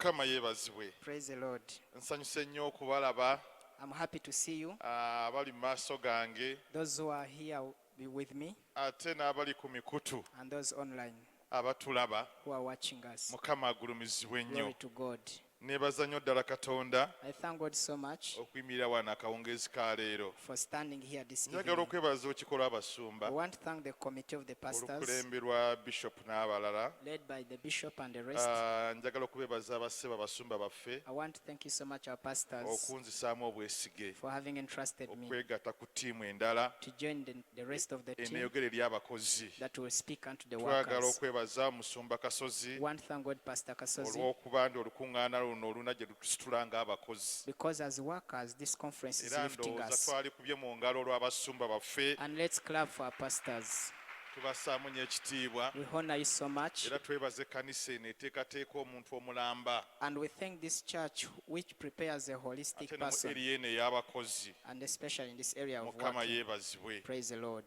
Mukama yeebazibwe. Praise the Lord. Nsanyuse nnyo okubalaba. I'm happy to see you. Abali mu maaso gange. Those who are here with me. Ate n'abali ku mikutu. And those online. Abatulaba. Who are watching us. Mukama agulumizibwe nnyo. Glory to God. Neebaza nnyo ddala Katonda. I thank God so much. Okuyimirira wano akawungeezi ka leero. For standing here this evening. Njagala okwebaza okikola abasumba. I want to thank the committee of the pastors. Olukulemberwa Bishop n'abalala. Led by the bishop and the rest. Njagala okubeebaza abasseba abasumba baffe. I want to thank you so much, our pastors. Okunzisaamu obwesige. For having entrusted me. Okwegatta ku ttiimu endala. To join the rest of the team. Eneeyogera eri abakozi. That will speak unto the workers. Twagala okwebaza Musumba Kasozi. I want to thank God, Pastor Kasozi. Olw'okuba nti olukuŋŋaana luno oluna gye tusitula ng'abakozi. Because as workers, this conference is lifting us. Twali kubye mu ngalo olw'abasumba baffe. And let's clap for our pastors. Tubasaamu nnyo ekitiibwa. We honor you so much. Era twebaze ekkanisa eno eteekateeka omuntu omulamba. And we thank this church which prepares a holistic person. Ate ne mu eri eno ey'abakozi. And especially in this area of work. Mukama yeebazibwe. Praise the Lord.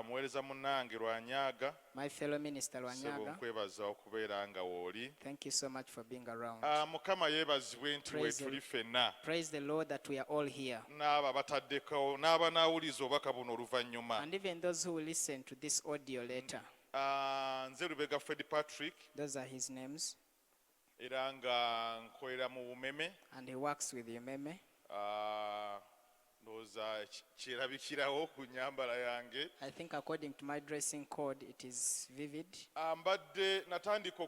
Muweereza munnange Lwanyaga. My fellow minister Lwanyaga. Nkwebaza okubeera nga wooli. Thank you so much for being around. Mukama yeebazibwe nti weetuli ffenna. Praise the Lord that we are all here. N'abo abataddeko n'abanaawuliza obubaka buno oluvannyuma. And even those who will listen to this audio later. Nze Lubega Partrick. Those are his names. Era nga nkolera mu Bumeme. And he works with Umeme. Ndowooza kyerabikirawo ku nnyambala yange. I think according to my dressing code it is vivid. Mbadde natandika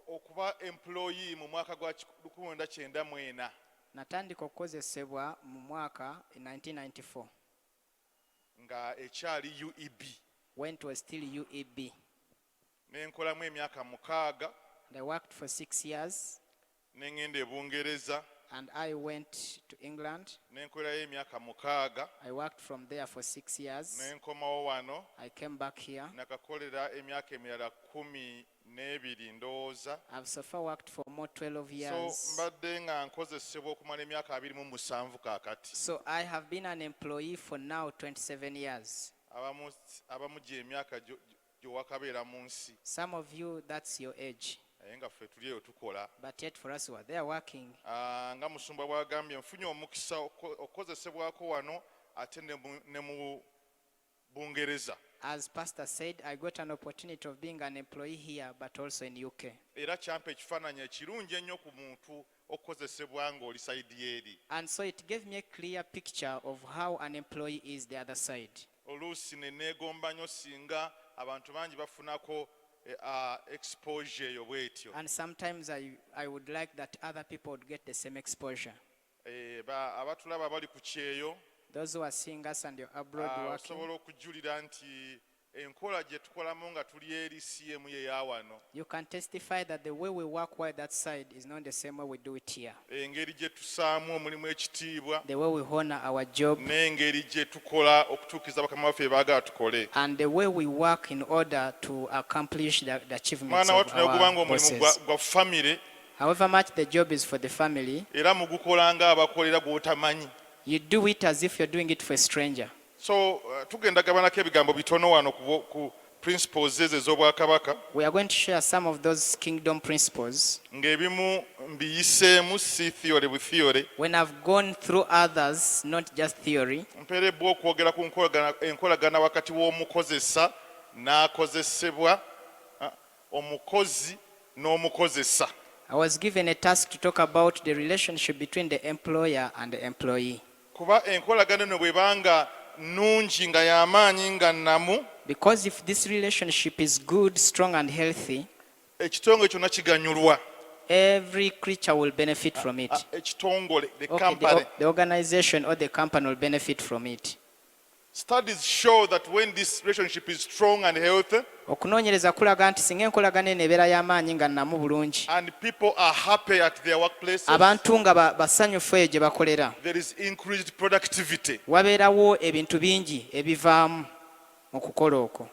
okuba employee mu mwaka gwa 1994. Natandika okukozesebwa mu mwaka 1994. Nga ekyali UEB. When it was still UEB. Nenkolamu emyaka 6. And I worked for 6 years. Nengenda e Bungereza. And I went to England. Nenkolerayo emyaka 6. I worked from there for 6 years. Nenkomawo wano. I came back here. Nakakolera emyaka emirala 12 ndowooza. I've so far worked for more 12 years. So mbadde nga nkozesebwa okumala emyaka 27 kaakati. So I have been an employee for now 27 years. Abamu gye emyaka gy'owakabeera mu nsi. Some of you, that's your age. Nga ffe tuli eyo tukola. But yet for us who are there working. Nga musumba bw'agambye nfunye omukisa okukozesebwako wano ate ne mu Bungereza. As Pastor said, I got an opportunity of being an employee here but also in UK. Era kyampa ekifaananyi ekirungi ennyo ku muntu okukozesebwa ng'oli sayidi eri. And so it gave me a clear picture of how an employee is the other side. Oluusi ne neegomba nnyo singa abantu bangi bafunako exposure eyo bw'etyo. And sometimes I would like that other people would get the same exposure. Abatulaba bali ku kyeyo. Those who are seeing us and you're abroad working. Osobola okujulira nti enkola gye tukolamu nga tuli eri CM ye yaawano. You can testify that the way we work while that side is not the same way we do it here. Engeri gye tusaamu omulimu ekitiibwa. The way we honor our job. N'engeri gye tukola okutuukiza bakama baffe baagala tukole. And the way we work in order to accomplish the achievements of our bosses. Gwa family. However much the job is for the family. Era mugukola nga abakolera gw'otamanyi. You do it as if you're doing it for a stranger. So tugenda gabanako ebigambo bitono wano ku principles ez'obwakabaka. We are going to share some of those kingdom principles. Ng'ebimu mbiyiseemu si theory bu theory. When I've gone through others, not just theory. Mpeerebbwa okwogera ku enkolagana wakati w'omukozesa n'akozesebwa, omukozi n'omukozesa. I was given a task to talk about the relationship between the employer and the employee. Kuba enkolagana eno bw'ebanga nnungi nga y'amaanyi nga nnamu. Because if this relationship is good, strong and healthy, ekitongole kyonna kiganyulwa. Every creature will benefit from it. Ekitongole, the company. The organization or the company will benefit from it. Studies show that when this relationship is strong and healthy, okunoonyereza kulaga nti singa enkolagana eno ebeera y'amaanyi nga nnamu bulungi, and people are happy at their workplaces, abantu nga basanyufu eyo gye bakolera, there is increased productivity. Wabeerawo ebintu bingi ebivaamu mu kukola okwo.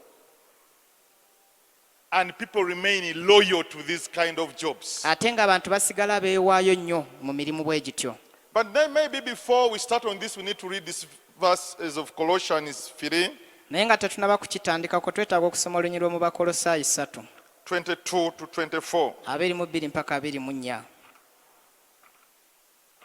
And people remain loyal to this kind of jobs. Ate nga abantu basigala beewaayo nnyo mu mirimu bwe gityo. But then maybe before we start on this, we need to read this verse of Colossians 3. Naye nga tetunaba kukitandikako twetaaga okusoma olunyiriro mu Bakolosaayi 3. 22 to 24. 22 mpaka 24.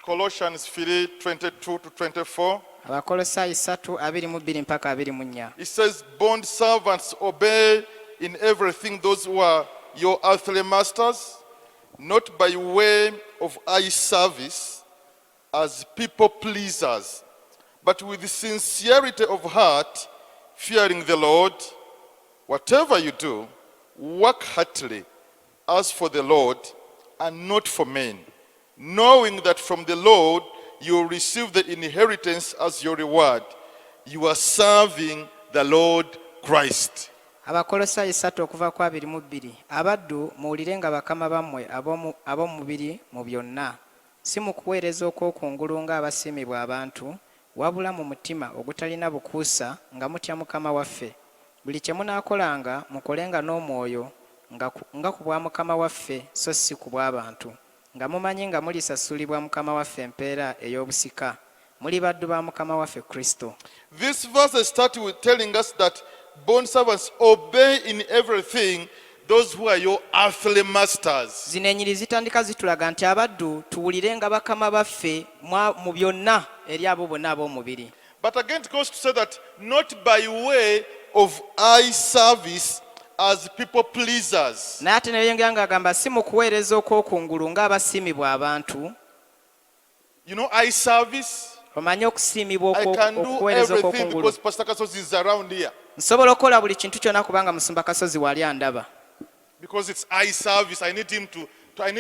Colossians 3:22 to 24. Abakolosaayi 3:22 mpaka 24. It says, bond servants, obey in everything those who are your earthly masters, not by way of eye service as people pleasers, but with sincerity of heart, fearing the Lord. Whatever you do, work heartily as for the Lord and not for men, knowing that from the Lord you will receive the inheritance as your reward. You are serving the Lord Christ. Abakolosaayi 3:22. Abaddu muwulirenga bakama bammwe ab'omubiri mu byonna, si mu kuweereza okw'okungulu ng'abasiimibwa abantu, wabula mu mutima ogutalina bukuusa nga mutya Mukama waffe. Buli kye munaakolanga mukolenga n'omwoyo nga ku bwa Mukama waffe so si ku bw'abantu, nga mumanyi nga mulisasulibwa Mukama waffe empeera ey'obusika. Muli baddu ba Mukama waffe Kristo. This verse starts with telling us that bond servants obey in everything those who are your earthly masters. Zino ennyiri zitandika zitulaga nti abaddu tuwulirenga bakama baffe mu byonna eri abo bonna ab'omubiri. But again it goes to say that not by way of eye service as people pleasers. Naye ate neyongera ng'agamba si mu kuweereza okw'okungulu ng'abasiimibwa abantu. You know eye service? Omanyi okusiimibwa I can do okuweereza everything okw'okungulu. because Pastor Kasos is around here. Nsobola okukola buli kintu kyonna kubanga Musumba Kasozi wali andaba. Because it's eye service, I need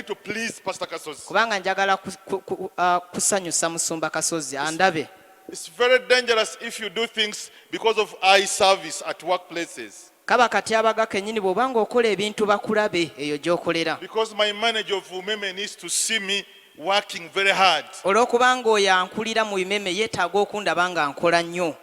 to please Pastor Kasos. Kubanga njagala kusanyusa Musumba Kasozi andabe. It's very dangerous if you do things because of eye service at workplaces. Kaba katyabaga kennyini bw'obanga okola ebintu bakulabe eyo gy'okolera. Because my manager of women needs to see me working very hard. Olw'okubanga oyo ankulira mu bimeme yeetaaga okundaba nga nkola nnyo.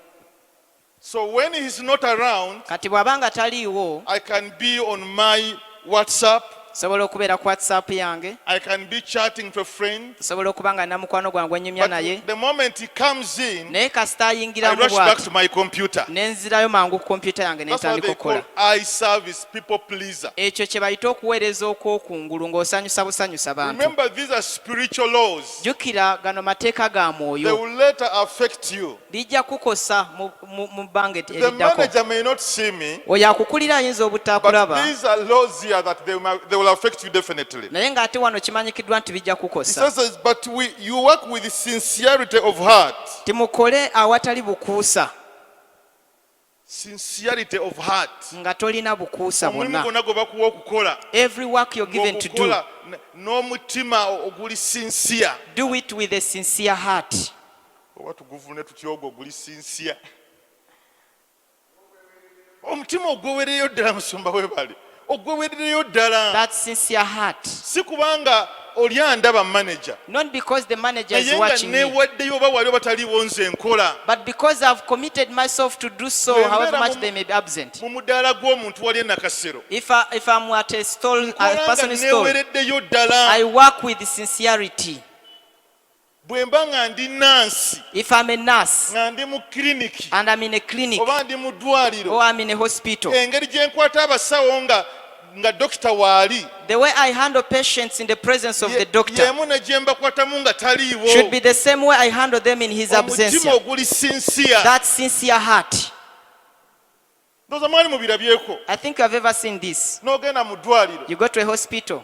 So when he's not around, Kati bw'abanga taliiwo, I can be on my WhatsApp. nsobola okubeera ku WhatsApp yange, I can be chatting to a friend. nsobola okuba nga namukwano gwange gwenyumya naye, But the moment he comes in, naye kasita I ayingiramu rush back bw'ati to my computer. ne nzirayo mangu ku kompyuta yange ne That's what ntandika they call okukola. eye service, people pleaser. Ekyo kye bayita okuweereza okw'okungulu ng'osanyusa busanyusa bantu. Remember, these are spiritual laws. Jjukira gano mateeka ga They mwoyo, will later affect you. lijja kukosa mu bbanga The eriddako. manager may not see me, Oyo akukulira ayinza but obutaakulaba, these are laws here that they will affect you definitely. naye ng'ate wano kimanyikiddwa nti bijja He kukosa. says, but you work with sincerity of heart. Timukole awatali bukuusa, Sincerity of heart. nga tolina bukuusa Omulimu bwonna. gwonna gwe bakuwa okukola, Every work you're given to do, okukola n'omutima oguli sincere. do it with a sincere heart. Oba tuguvune tutya ogwo oguli sincere. Omutima ogwewereyo ddala, musumba webale. Ogwewereyo ddala. That sincere heart. Si kubanga oli andaba manager. Not because the manager is Naye nga watching me, neewaddeyo oba wali oba taliiwo nze nkola. but because I've committed myself to do so, Bwe however mbeera much they may be absent. Mu mudaala gw'omuntu wali e Nakasero. If I'm at a stall, a Nkola nga person's stall, neewereddeyo ddala. I work with sincerity. Bwe mba nga ndi nansi, If I'm a nurse nga ndi mu kiriniki, and I'm in a clinic oba ndi mu ddwaliro, or I'm in a hospital, engeri gye nkwata abasawo nga dokita waali, the way I handle patients in the presence of the doctor y'emu ne gye mbakwatamu nga taliiwo. should be the same way I handle them in his absence. Omutima oguli sincere. That sincere heart. Ndowooza mwali mubirabyeko. I think I've ever seen this. N'ogenda mu ddwaliro. You go to a hospital.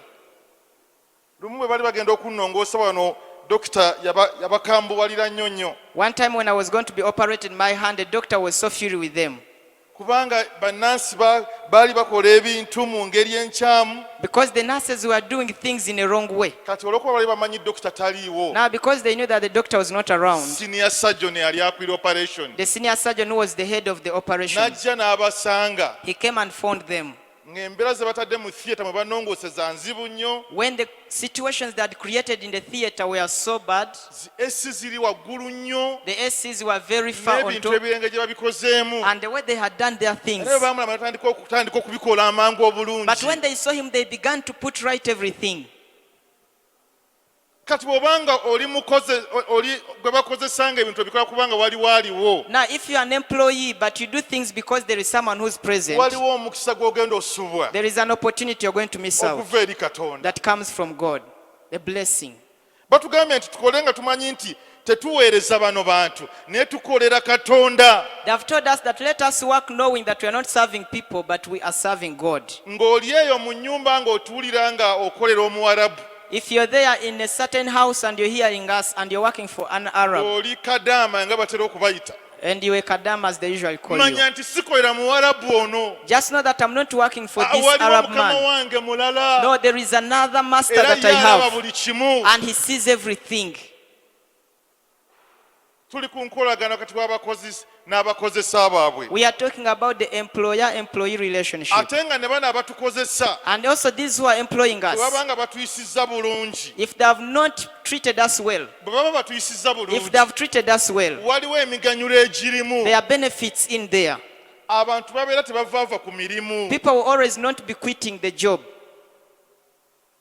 Lumu bwe bali bagenda okunnongoosa wano, dokita yabakambuwalira nnyo nnyo. One time when I was going to be operated my hand, the doctor was so furious with them. Kubanga bannansi baali bakola ebintu mu ngeri enkyamu. Because the nurses were doing things in a wrong way. Kati olw'okuba bali bamanyi dokita taliiwo, Now, because they knew that the doctor was not around, senior surgeon yali akwira operation, the senior surgeon who was the head of the operation, n'ajja n'abasanga he came and found them. ng'embeera ze batadde mu theatre mwe banongooseza nzibu nnyo, When the situations that created in the theater were so bad, esi ziri waggulu nnyo, the ACs were very far on n'ebintu top, ebirenge gye babikozeemu, and the way they had done their things. naye baamulaba batandika okubikola amangu But obulungi. when they saw him, they began to put right everything. Kati bw'obanga oli gwe bakozesanga ebintu ebikola kubanga waliwo, Now, if you are an employee, but you do things because there is someone who's present, waliwo omukisa gw'ogenda osubwa there is an opportunity you're going to miss out okuva eri Katonda. that comes from God, the blessing. batugambye nti tukole nga tumanyi nti tetuweereza bano bantu naye tukolera Katonda. They have told us that let us work knowing that we are not serving people but we are serving God. Ng'oli eyo mu nnyumba ng'otuulira nga okolera Omuwarabu. If you're there in a certain house and you're hearing us and you're working for an Arab Oli Kadaama nga batera okubayita. and you are Kadam as they usually call you, Manya nti sikolera Muwarabu ono. just know that I'm not working for this Waliwo Arab Mukama man. wange mulala. No, there is another master Era that I y'alaba have buli kimu. and he sees everything. Tuli ku nkolagana kati w'abakozi n'abakozesa baabwe. We are talking about the employer-employee relationship. Ate nga ne bano abatukozesa And also these who are employing us, bwe nga batuyisizza bulungi. if they have not treated us well, Bwe baba batuyisizza if bulungi. they have treated us well, Waliwo emiganyulo egirimu. there are benefits in there. Abantu babeera tebavaava ku mirimu. People will always not be quitting the job.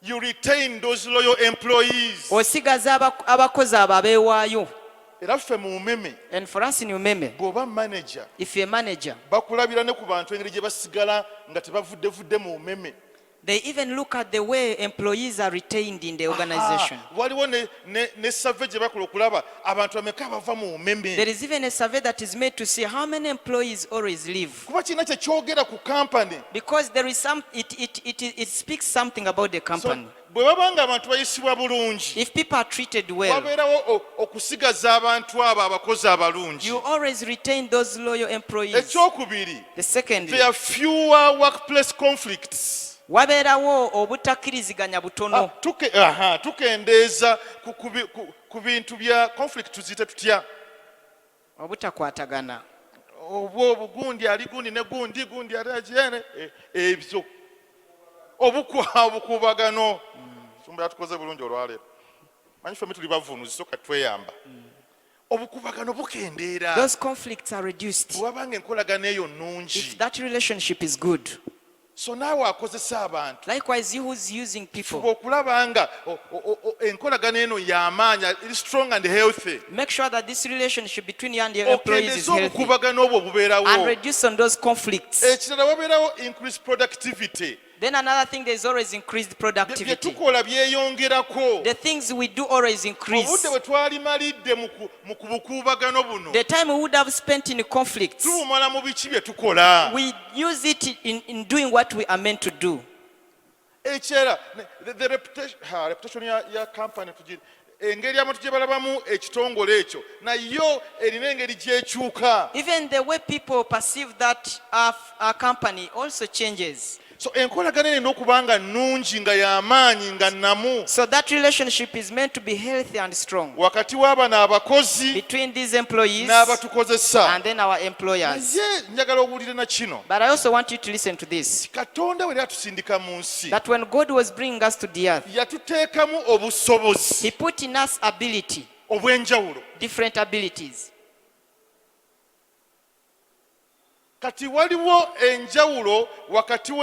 You retain those loyal employees. Osigaza abakozi abo abeewaayo. Era ffe mu Umeme And for us in Umeme, bw'oba manager if you're a manager, bakulabira ne ku bantu engeri gye basigala nga tebavuddevudde mu Umeme. they even look at the way employees are retained in the organization. Waliwo ne survey gye bakola okulaba abantu bameka bava mu Umeme. There is even a survey that is made to see how many employees always leave. Kuba kirina kye kyogera ku company. Because there is it speaks something about the company. Bwe baba nga abantu bayisibwa bulungi, If people are treated well, wabeerawo okusigaza abantu abo abakozi abalungi. you always retain those loyal employees. Ekyokubiri, The second, there are fewer workplace conflicts. wabeerawo obutakkiriziganya butono. Tukendeeza ku bintu bya conflict tuzite tutya. Obutakwatagana. Gundi ali gundi ne gundi ali ajene ebyo. Obukuubagano. Tumba tukoze bulungi olwaleero. Manyi ffe tuli bavunuzi soka tweyamba. Obukuubagano bukendeera. Those conflicts are reduced Bw'abanga enkolagana eyo if nnungi. that relationship is good. So naawe akozesa abantu. Likewise, you who's using people, Okulaba nga enkolagana eno y'amaanyi, eri strong and healthy. make sure that this relationship between you and your employees is Okendeeza healthy obukuubagano obwo and bubeerawo. reduce on those conflicts. Ekirala wabeerawo increased productivity. Then another thing, there is always increased Bye productivity. tukola byeyongerako. The things we do always increase. Obudde bwe twalimalidde mu kubukuubagano buno The time we would have spent in conflicts, tubumala mu biki bye tukola. we use it in doing what we are meant to do. Ekyera the reputation ya company tugira engeri abantu gye balabamu ekitongole ekyo nayo erina engeri gyekyuka. Even the way people perceive that our company also changes. So enkolagana erina okuba nga nnungi nga y'amaanyi nga nnamu So that relationship is meant to be healthy and strong wakati w'abano abakozi between these employees n'abatukozesa. and then our employers. Naye njagala owulire na kino. But I also want you to listen to this. Katonda bwe yatusindika mu nsi That when God was bringing us to the earth, yatuteekamu obusobozi He put in us ability, obw'enjawulo. different abilities. Kati waliwo enjawulo wakati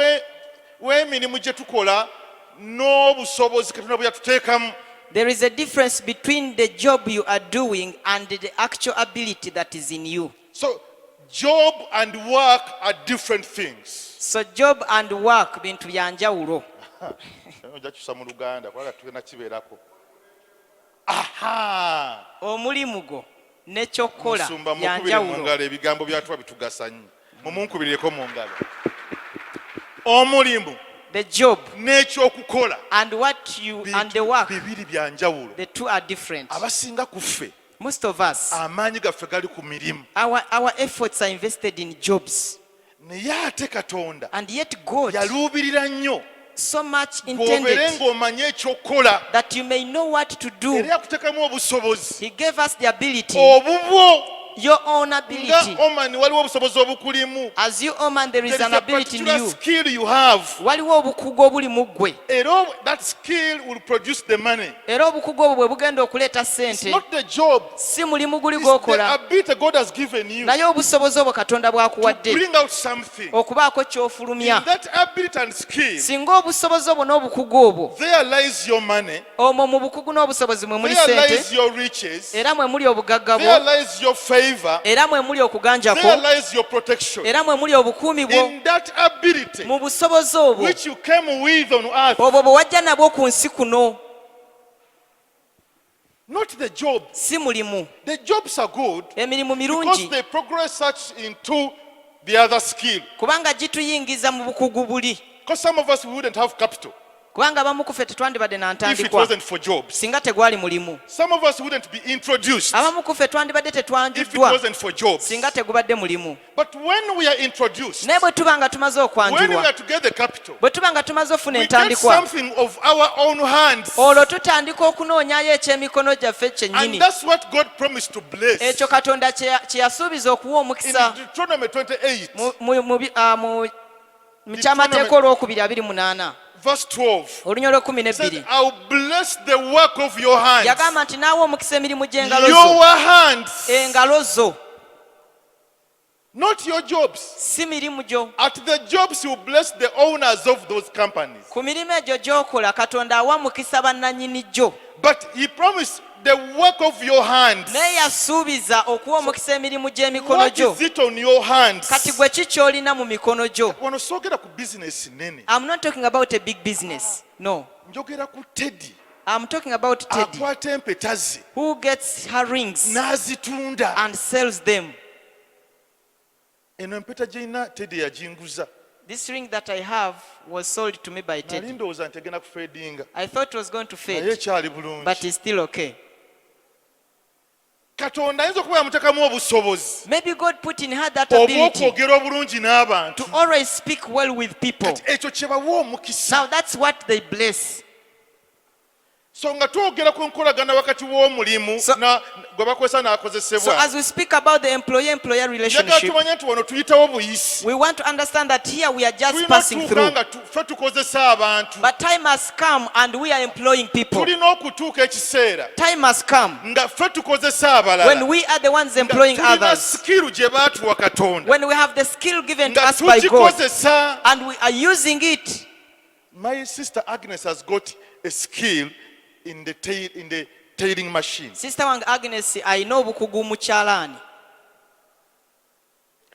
w'emirimu gye tukola n'obusobozi Katonda bwe yatuteekamu. There is a difference between the job you are doing and the actual ability that is in you. So job and work are different things. So job and work bintu bya njawulo. Ojja kyusa mu Luganda kubanga tugenda kibeerako. Aha! Omulimu gwo n'ekyokukola Musumba bya mukubire mu njawulo. ngalo ebigambo byatuba bitugasa nnyo. Mumunkubireko mu ngalo. Omulimu The job n'ekyokukola and what you and the work, bibiri bya njawulo. the two are different. Abasinga ku ffe Most of us, amaanyi gaffe gali ku mirimu. our efforts are invested in jobs. Naye ate Katonda And yet God yaluubirira nnyo so much bw'obeere intended ng'omanye ekyokukola that you may know what to do. era yakuteekamu obusobozi He gave us the ability, obubwo your own nga ability. omani waliwo obusobozi obukulimu. As you, Oman, there is There an is a ability in particular you. skill you have. Waliwo obukugu obuli mu ggwe. Era that skill will produce the money. Era obukugu obwo bwe bugenda okuleeta It's ssente, not the job. si mulimu guli It's the gw'okola, ability God has given you naye obusobozi obwo Katonda to bw'akuwadde bring out something. okubaako In ky'ofulumya. that ability and skill, Singa obusobozi obwo n'obukugu obwo, there lies your money, omwo mu bukugu n'obusobozi mwe muli there ssente, lies your riches, era mwe muli obugagga there bwo, lies your favor, era mwe muli okuganja there kwo, lies your protection. era mwe muli obukuumi bwo. In that ability Mu busobozi obwo which you came with on earth, obwo bwe wajja nabwo ku nsi kuno, not the job. si mulimu. The jobs are good Emirimu because mirungi they progress us into the other skill. kubanga gituyingiza mu bukugu buli. Because some of us, we wouldn't have capital Kubanga abamu ku ffe tetwandibadde na if it ntandikwa wasn't for jobs. singa tegwali mulimu. Some of us wouldn't be introduced Abamu ku ffe twandibadde if it tetwanjuddwa wasn't for jobs. singa tegubadde mulimu. But when we are introduced, Naye bwe tuba nga tumaze when we okwanjulwa, are to get the capital, bwe tuba nga tumaze ofuna we get entandikwa, something of our own hands. olwo tutandika okunoonyayo ekyemikono gyaffe And kyennyini. that's what God promised to bless. Ekyo Katonda kye yasuubiza okuwa In omukisa Deuteronomy 28, mu kyamateeka olwokubiri 28 verse 12, olunya olw'ekumi it says, n'ebbiri I'll bless the work of your hands. yagamba nti naawe omukisa emirimu gy'engalo zo. Your hands, Engalo zo not your jobs. si mirimu gyo. At the jobs, you bless the owners of those companies. Ku mirimu egyo gy'okola Katonda awa mukisa bannannyini gyo. But he promised the work of your hands. Naye yasuubiza okuwa omukisa emirimu gy'emikono What gyo. is it on your hands? Kati gwe ki ky'olina mu mikono gyo? Wano soogera ku business nene. I'm not talking about a big business. No. Njogera ku Teddy. I'm talking about Teddy Akwata empeta ze who gets her rings n'azitunda. and sells them. Eno empeta gy'erina Teddy yajinguza. This ring that I have was sold to me by Nali Teddy. ndowooza nti egenda kufeedinga. I thought it was going to Naye fade, ekyali bulungi. but it's still okay. Katonda ayinza okuba yamuteekamu obusobozi Maybe God put in her that ability obw'okwogera obulungi n'abantu. to always speak well with people. Kati ekyo kye bawa omukisa. Now that's what they bless. So nga twogera ku nkolagana wakati w'omulimu So- gwe bakozesa So n'akozesebwa. as we speak about the employer-employer Njagala relationship, tumanye nti wano tuyitawo buyisi. we want to understand that here we are just Tulina passing tuuka through. nga ffe tukozesa abantu. But time has come and we are employing people. Tulina okutuuka ekiseera Time has come nga ffe tukozesa abalala. when we are the ones employing Nga tulina others. sikiru gye baatuwa Katonda. When we have the skill given to Nga us by God tugikozesa. and we are using it. My sister Agnes has got a skill in the tailing machine. Sister wange Agnes alina obukugu mu kyalaani.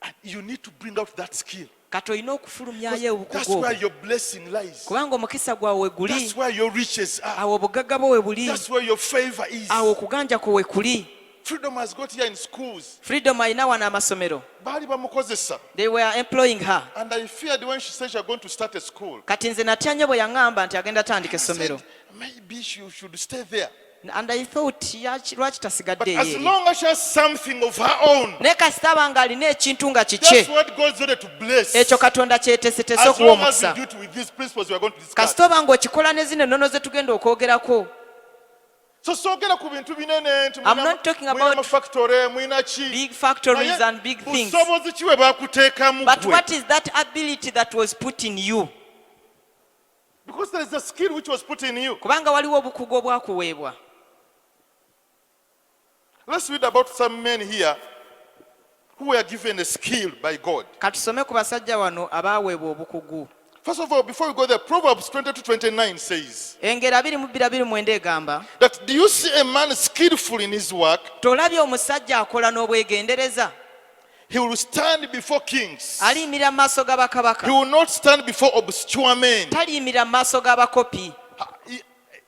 And you need to bring out that skill. Kati olina okufulumyayo That's obukugu where obwo. your blessing lies. Kubanga omukisa gwawe we guli, That's where your riches are. awo obugagga bwo we buli, That's where your favor is. awo okuganja kwo we kuli. Freedom has got here in schools. Freedom alina wano amasomero. Baali bamukozesa. They were employing her. And I feared when she said she was going to start a school. Kati nze natya nnyo bwe yaŋŋamba nti agenda tandika I said, essomero. maybe she should stay there. And I thought lwaki But tasigadde as eyo eri. long as she has something of her own, Naye kasita aba ng'alina ekintu nga that's kikye, what God's ready to bless. ekyo Katonda kyeteesetese As okuwa long as we omukisa. do it with these principles we are going to discuss. Kasita oba ng'okikola ne zino ennono ze tugenda okwogerako. So soogera ku bintu binene nti I'm not talking about factory mwina ki. big factories Naye and big things. busobozi ki bwe baakuteekamu But gwe? what is that ability that was put in you? Because there is a skill which was put in you. Kubanga waliwo obukugu obwakuweebwa. Let's read about some men here who were given a skill by God. Katusome ku basajja wano abaaweebwa obukugu. First of all, before we go there, Proverbs 20-29 says Engero 22:29 egamba, that, do you see a man skillful in his work? tolabye omusajja akola n'obwegendereza? He will stand before kings. Aliyimirira mu maaso He g'abakabaka. will not stand before obscure men. Taliyimirira mu maaso g'abakopi.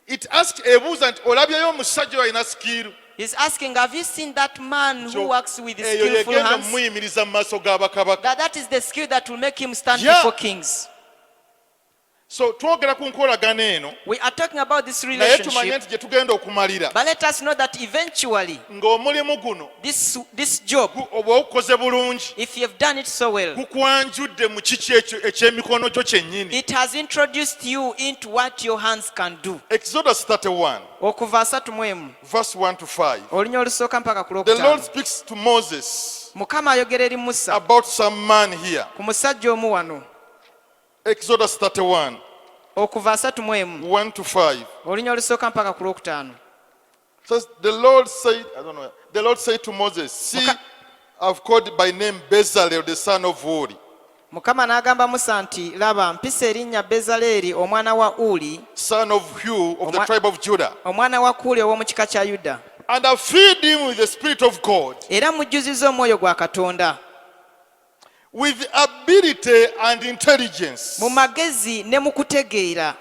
It asks ebuuza nti olabyeyo omusajja alina skill. He's asking, have you seen that man who works with Eyo skillful yegenda hands? muyimiriza mu maaso g'abakabaka. That is the skill that will make him stand Yeah. before kings. So twogera ku nkolagana eno We are talking about this naye tumanye relationship, nti gye tugenda okumalira but let us know that eventually ng'omulimu guno this job, oba ogukoze bulungi if you have done it so well, gukwanjudde mu kiki ekyo eky'emikono gyo kyennyini. it has introduced you into what your hands can do. Exodus 31 Okuva 31 verse 1 to 5. olunya olusooka mpaka ku The Lord lwokutaano. speaks to Moses Mukama ayogera eri Musa about some man here. ku musajja omu wano. Exodus 31 Okuva 31 1 to 5. olunya olusooka mpaka ku lwokutaano. Says the Lord said, I don't know. The Lord said to Moses, see, I've called by name Bezalel the son of Uri, Mukama n'agamba Musa nti, laba mpisa erinnya Bezaleeri omwana wa Uli, son of Hugh of the tribe of Judah, omwana wa Kuuli ow'omu kika kya Yuda, and I filled him with the Spirit of God, era mujjuzizza omwoyo gwa Katonda, with ability and intelligence, mu magezi ne mu kutegeera,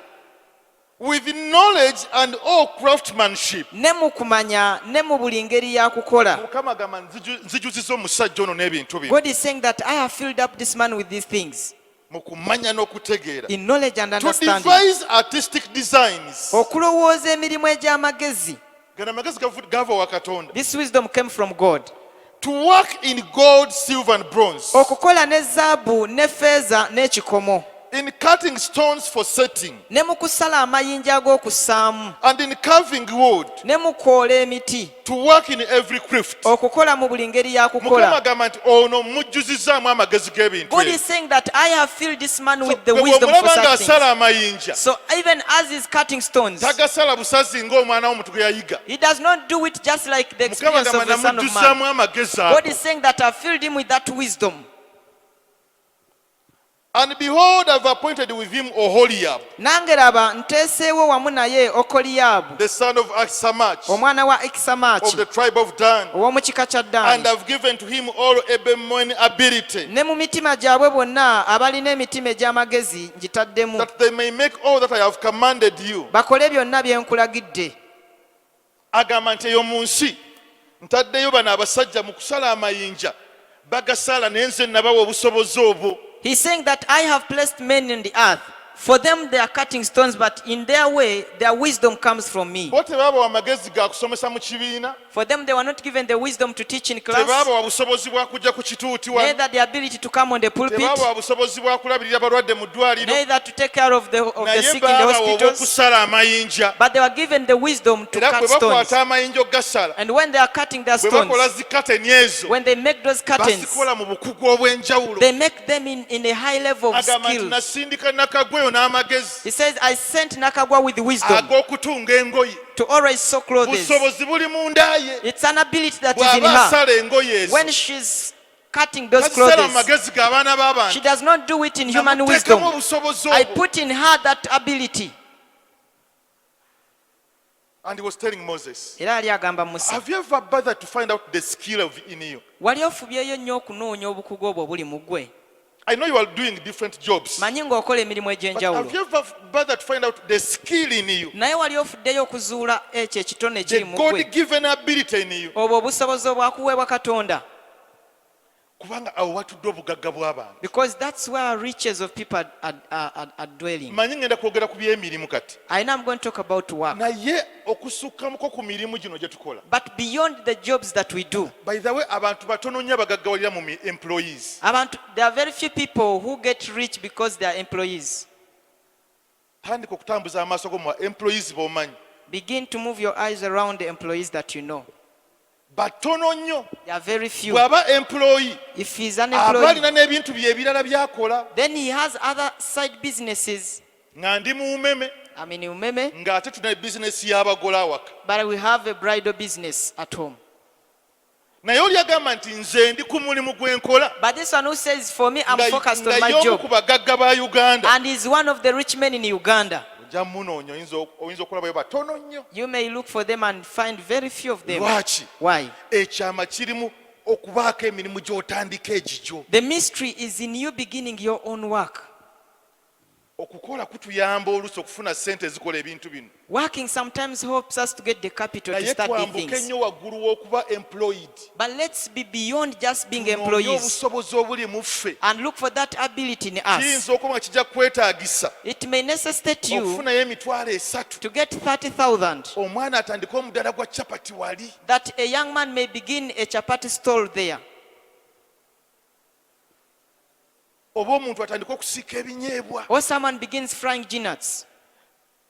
with knowledge and all craftsmanship. ne mu kumanya ne mu buli ngeri ya kukola. Mukama agamba nzijuzizza omusajja ono n'ebintu bino God is saying that I have filled up this man with these things mu kumanya n'okutegeera, in knowledge and to understanding. devise artistic designs. Okulowooza emirimu egy'amagezi. Gano amagezi gava wa Katonda. This wisdom came from God. To work in gold, silver and bronze, Okukola ne zaabu ne feeza n'ekikomo. in cutting stones for setting, Ne mu kusala amayinja ag'okussaamu. and in carving wood, Ne mu kwola emiti. to work in every craft. Okukola mu buli ngeri ya Mukama kukola. agamba nti ono mujjuzizzaamu amagezi g'ebintu God ebyo. is saying that I have filled this man with the Bwe wisdom for bw'omulaba such things. ng'asala amayinja, So even as he's cutting stones, tagasala busazi ng'omwana w'omuntu gwe yayiga. he does not do it just like the Mukama experience agamba of the Son of Man. namujjuzzaamu amagezi God ago. is saying that I filled him with that wisdom. And behold, I've appointed with him Oholiab, Nange laba nteeseewo wamu naye Okoliyaabu, the son of Ahisamach, omwana wa of Ekisamaki, the tribe of Dan, ow'omu kika kya and Ddaani. I've given to him all Ebemon ability, Ne mu mitima gyabwe bonna abalina emitima egy'amagezi ngitaddemu, that they may make all that I have commanded you. bakole byonna bye nkulagidde. Agamba nti eyo mu nsi ntaddeyo bano abasajja mu kusala amayinja bagasala naye nze nabawa obusobozi obwo. He's saying that I have placed men in the earth. For them they are cutting stones, but in their way their wisdom comes from me. Bo tebaabawa amagezi ga kusomesa mu kibiina, For them they were not given the wisdom to teach in class, tebaabawa busobozi bwa kujja ku kituuti wano, neither the ability to come on the pulpit, tebaabawa busobozi bwa kulabirira balwadde mu ddwaliro, neither to take care of the naye sick in the baabawa hospitals, obw'okusala amayinja. but they were given the wisdom to Era cut bwe stones. bakwata amayinja ogasala, And when they are cutting their bwe bakola stones, zikateni ezo, when they make those curtains, bazikola mu bukugu obw'enjawulo. they make them in a high level of Agamba nti skill. nasindika nakagweyo n'amagezi He says, I sent Nakagwa with wisdom ag'okutunga engoye. to always sew clothes. Busobozi buli munda ye. It's an ability that is in Bw'aba her. asala engoye ezo, When she's cutting those tazisala mu clothes, magezi g'abaana b'abantu. she does not do it in human Namuteekemu wisdom. obusobozi I obwo. put in her that ability. And he was telling Moses, Era yali agamba Musa, have you ever bothered to find out the skill in you? wali ofubyeyo nnyo okunoonya obukugu obwo obuli mu ggwe. I know you are doing different jobs, Manyi ng'okola emirimu but have egy'enjawulo. you ever bothered to find out the skill in you? Naye wali ofuddeyo okuzuula ekyo ekitone The ekiri mu ggwe. God-given ability in you. Obwo obusobozi obwakuweebwa Katonda. Kubanga awo watudde obugagga bw'abantu. Because that's where riches of people are dwelling. Manyi ngenda kwogera ku by'emirimu kati. I know I'm going to talk about work. Naye okusukkamuko ku mirimu gino gye tukola. But beyond the jobs that we do, By the way, abantu batono nnyo abagaggawalira mu employees. there are very few people who get rich because they are employees. Tandika okutambuza amaaso go mu employees b'omanyi. Begin to move your eyes around the employees that you know. Batono nnyo. They are very few. Bw'aba employee, If he's an aba employee, alina n'ebintu bye ebirala by'akola. then he has other side businesses. Nga ndi mu umeme, I mean, umeme, ng'ate tulina bizinesi y'abagole awaka. but we have a bridal business at home. Naye oli agamba nti nze ndi ku mulimu gwe nkola. But this one who says, for me, I'm focused on Nga my y'omu job. ku bagagga ba Uganda. And he's one of the rich men in Uganda. Ojja munoonya oyinza okulabayo batono nnyo. You may look for them and find very few of them. Lwaki? Why? Ekyama kirimu okubaako emirimu gy'otandika egigyo. The mystery is in you beginning your own work. Okukola kutuyamba oluusi okufuna ssente ezikola ebintu bino. Working sometimes helps us to get the capital to Naye start these twambuke things. nnyo waggulu w'okuba employed. But let's be beyond just being Tunoonye employees obusobozi obuli mu ffe. and look for that ability in us. Kiyinza okuba nga kijja kwetaagisa It may necessitate you okufunayo emitwalo 3. to get 30,000, Omwana atandika omudaala gwa capati wali. that a young man may begin a chapati stall there. Oba omuntu atandika okusiika ebinyeebwa. Or someone begins frying peanuts.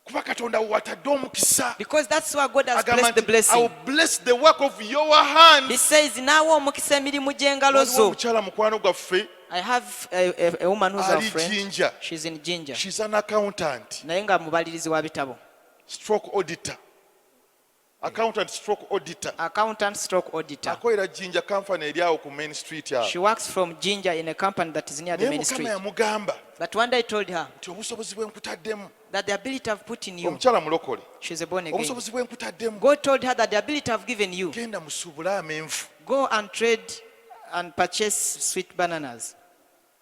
Kuba Katonda watadde omukisa. Because that's where God has Agamba placed the nti, I blessing. will bless the work of your hand. He says, naawe omukisa emirimu gy'engalo Waliwo zo. omukyala mukwano gwaffe I have a woman who's our ali friend. Jinja. She's in Jinja. She's an accountant, Naye nga mubalirizi wa bitabo. stroke auditor. Accountant stroke auditor. Accountant stroke auditor. Akolera Jinja company eri awo ku Main Street awo. She works from Jinja in a company that is near the Naye main Mukama street. yamugamba But one day I told her nti obusobozi bwe nkutaddemu. that the ability I've put in you, Omukyala mulokole. she's a born again. Obusobozi bwe nkutaddemu. God told her that the ability I've given you, Genda musuubule amenvu. go and trade and purchase sweet bananas.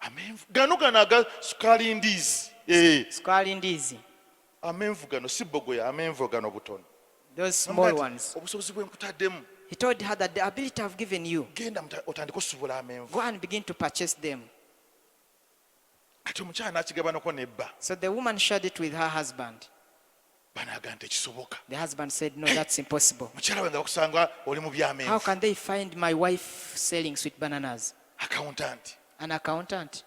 Amenvu. Gano aga sukaali ndiizi. Sukali ndizi. amenvu gano si bogoya, amenvu gano butono. those small ones. Obusobozi bwe nkutaddemu. He told her that the ability I've given you, Genda otandika osubula amenvu. go and begin to purchase them. Kati omukyala n'akigabanako nebba. So the woman shared it with her husband. Banaaga nti ekisoboka. The husband said, no, that's impossible. Mukyala we nga bakusanga oli mu byamenvu. How can they find my wife selling sweet bananas? Accountant. An accountant.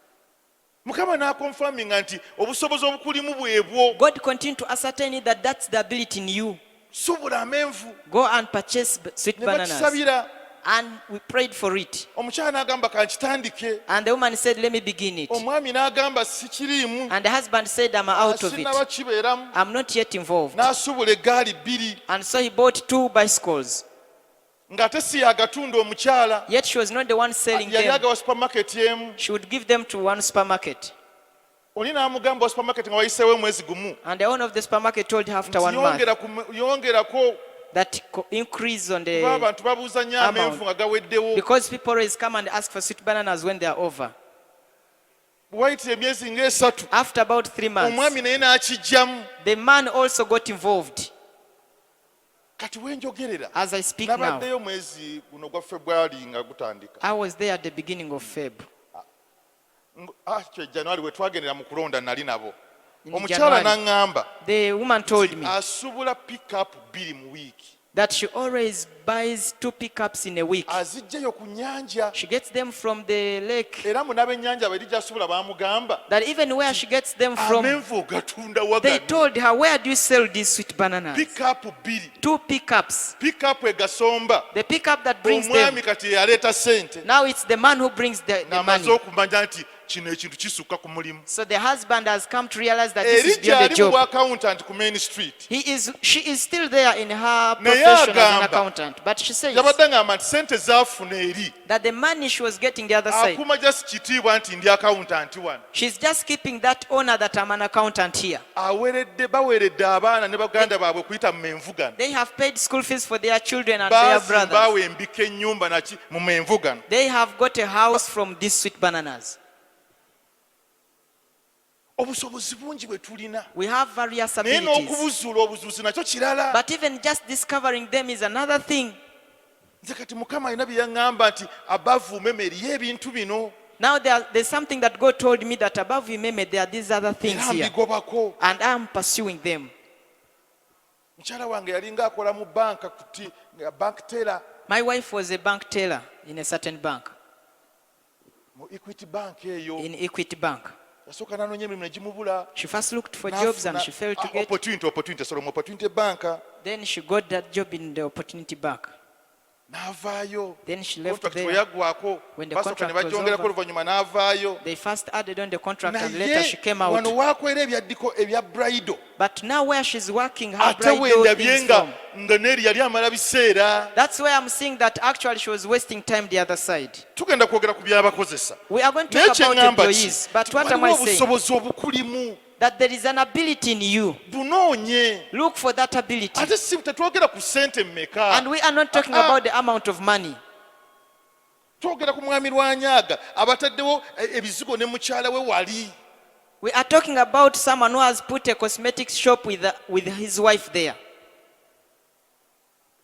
Mukama n'akonfaminga nti obusobozi obukulimu bwebwo. God continued to ascertain that that's the ability in you. Subula amenvu. Go and purchase sweet Ne bananas. batusabira. And we prayed for it. Omukyala n'agamba kankitandike. And the woman said, let me begin it. Omwami n'agamba sikiriimu. And the husband said, I'm out of it. Sinaba kibeeramu. I'm not yet involved. N'asubula eggaali bbiri. And so he bought 2 bicycles. Ng'ate si yagatunda omukyala. Yet she was not the one selling Yali them. agawa supermarket emu. She would give them to one supermarket. Oli n'amugamba wa supermarket nga wayiseewo omwezi gumu. And the owner of the supermarket told her after 1 month Yongerako. that increase on the Abantu babuuza nnyo amenvu nga gaweddewo. because people always come and ask for sweet bananas when they are over. Bwayitira emyezi ng'esatu. After about 3 months, Omwami naye n'akijjamu. the man also got involved. Kati wenjogerera. As I speak now, Nabaddeyo mwezi guno gwa February nga gutandika. I was there at the beginning of Feb. January we twagendera mu kulonda nali nabo. In Omukyala January, n'aŋŋamba. the woman told me Asubula pick up 2 mu wiiki. that she always buys 2 pickups in a week. Azijjayo ku nnyanja. She gets them from the lake. Era mu n'ab'ennyanja bali gy'asubula baamugamba. That even where she gets them from, Amenvu ogatunda they wagano. told her, where do you sell these sweet bananas? Pick up 2. 2 pickups. Pick up egasomba. The pickup that brings them. Omwami kati yaleeta ssente. Now it's the man who brings the N'amaze money. okumanya nti kino ekintu kisukka ku mulimu. So the husband has come to realize that this Eri is beyond the gy'ali mu job. accountant ku Main Street. She is still there in her Naye profession as an agamba. accountant. But she says Yabadde ng'amba nti ssente zaafuna eri. that the money she was getting the other side, Akuma just kitiibwa nti ndi accountant wano. she's just keeping that honor that I'm an accountant here. Baweredde abaana ne baganda baabwe kuyita mu menvu gano. They have paid school fees for their children and their brothers. Baawe embika ennyumba naki mu menvu gano. They have got a house from these sweet bananas. Obusobozi bungi bwe tulina. We have various Naye abilities. n'okubuzuula obuzuuzi nakyo kirala. But even just discovering them is another thing. Nze kati Mukama alina bye yaŋŋamba nti abavuma eriyo ebintu bino. Now there's something that God told me that above Imeme there are these other things Era here. mbigobako. And I'm pursuing them. Mukyala wange yalinga akola mu banka kuti bank teller. My wife was a bank teller in a certain bank, Mu Equity Bank eyo. in Equity Bank. Yasooka n'anoonya emirimu ne gimubula. She first looked for jobs and she failed to get. Opportunity bank. Then she got that job in the Opportunity Bank. N'avaayo. Then she left Contract there. bwe yaggwako. When the Basooka ne contract was bagyongerako over, oluvannyuma n'avaayo. they first added on the contract and later she came out. wano waakwera ebyaddiko ebya bridal. But now where she's working, her Ate bridal wendabye things nga from. Neeri yali amala biseera. That's where I'm seeing that actually she was wasting time the other side. Tugenda kwogera ku by'abakozesa. We are going to Naye talk kye about ŋŋamba employees. But what am I waliwo saying? obusobozi obukulimu. That there is an ability in you. Bunoonye. Look for that ability. Ate si tetwogera ku ssente mmeka. And we are not talking about the amount of money. Twogera ku mwami Lwanyaaga abataddewo ebizigo ne mukyala we wali. We are talking about someone who has put a cosmetics shop with his wife there.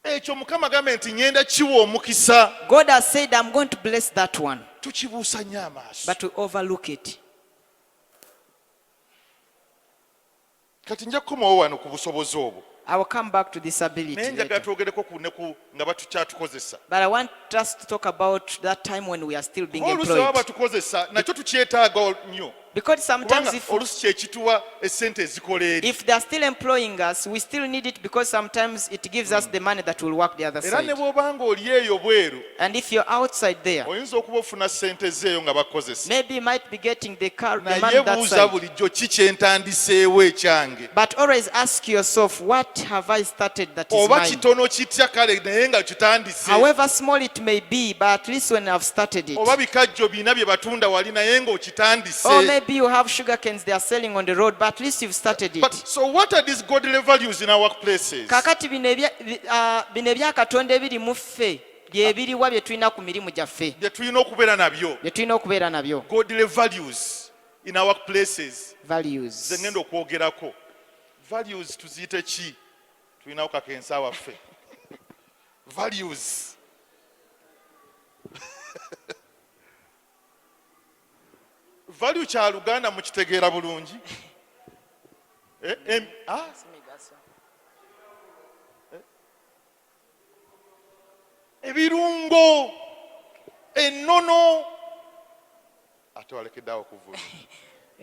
Ekyo Mukama agambe nti ngenda kiwa omukisa. God has said, I'm going to bless that one. Tukibuusa nnyo amaaso. But we overlook it. Kati nja kukomawo wano ku busobozi obwo. I will come back to this ability Naye njagala later. twogereko ku ne nga batukyatukozesa. But I want us to talk about that time when we are still being Oluusi baba employed. batukozesa nakyo tukyetaaga nnyo. Because sometimes Kubanga oluusi kye kituwa essente ezikola eri. if they are still employing us, we still need it because sometimes it gives us the money that will work the other Era ne side. bw'obanga oli eyo bweru, And if you're outside there, oyinza okuba ofuna ssente zeeyo nga bakozesa. maybe you might be getting the money Naye that buuza side. bulijjo ki kye ntandiseewo ekyange. But always ask yourself, what have I started that is Oba mine? kitono kitya kale naye nga kitandise. However small it may be, but at least when I've started it. Oba bikajjo bina bye batunda wali naye ng'okitandise. Or maybe you have sugar canes they are selling on the road, but at least you've started But it. so what are these godly values in our workplaces? Kakati bino ebyakatonda ebiri mu ffe byebiriwa bye tulina ku mirimu gyaffe, Bye tulina okubeera nabyo. bye tulina okubeera nabyo. Godly values in our workplaces. Ze Values. ngenda okwogerako. values tuziyite ki? Tulinawo kakensa waffe. Values. Value kya Luganda mukitegeera bulungi? Ebirungo, ennono, ate walekeddeawo okuvuma.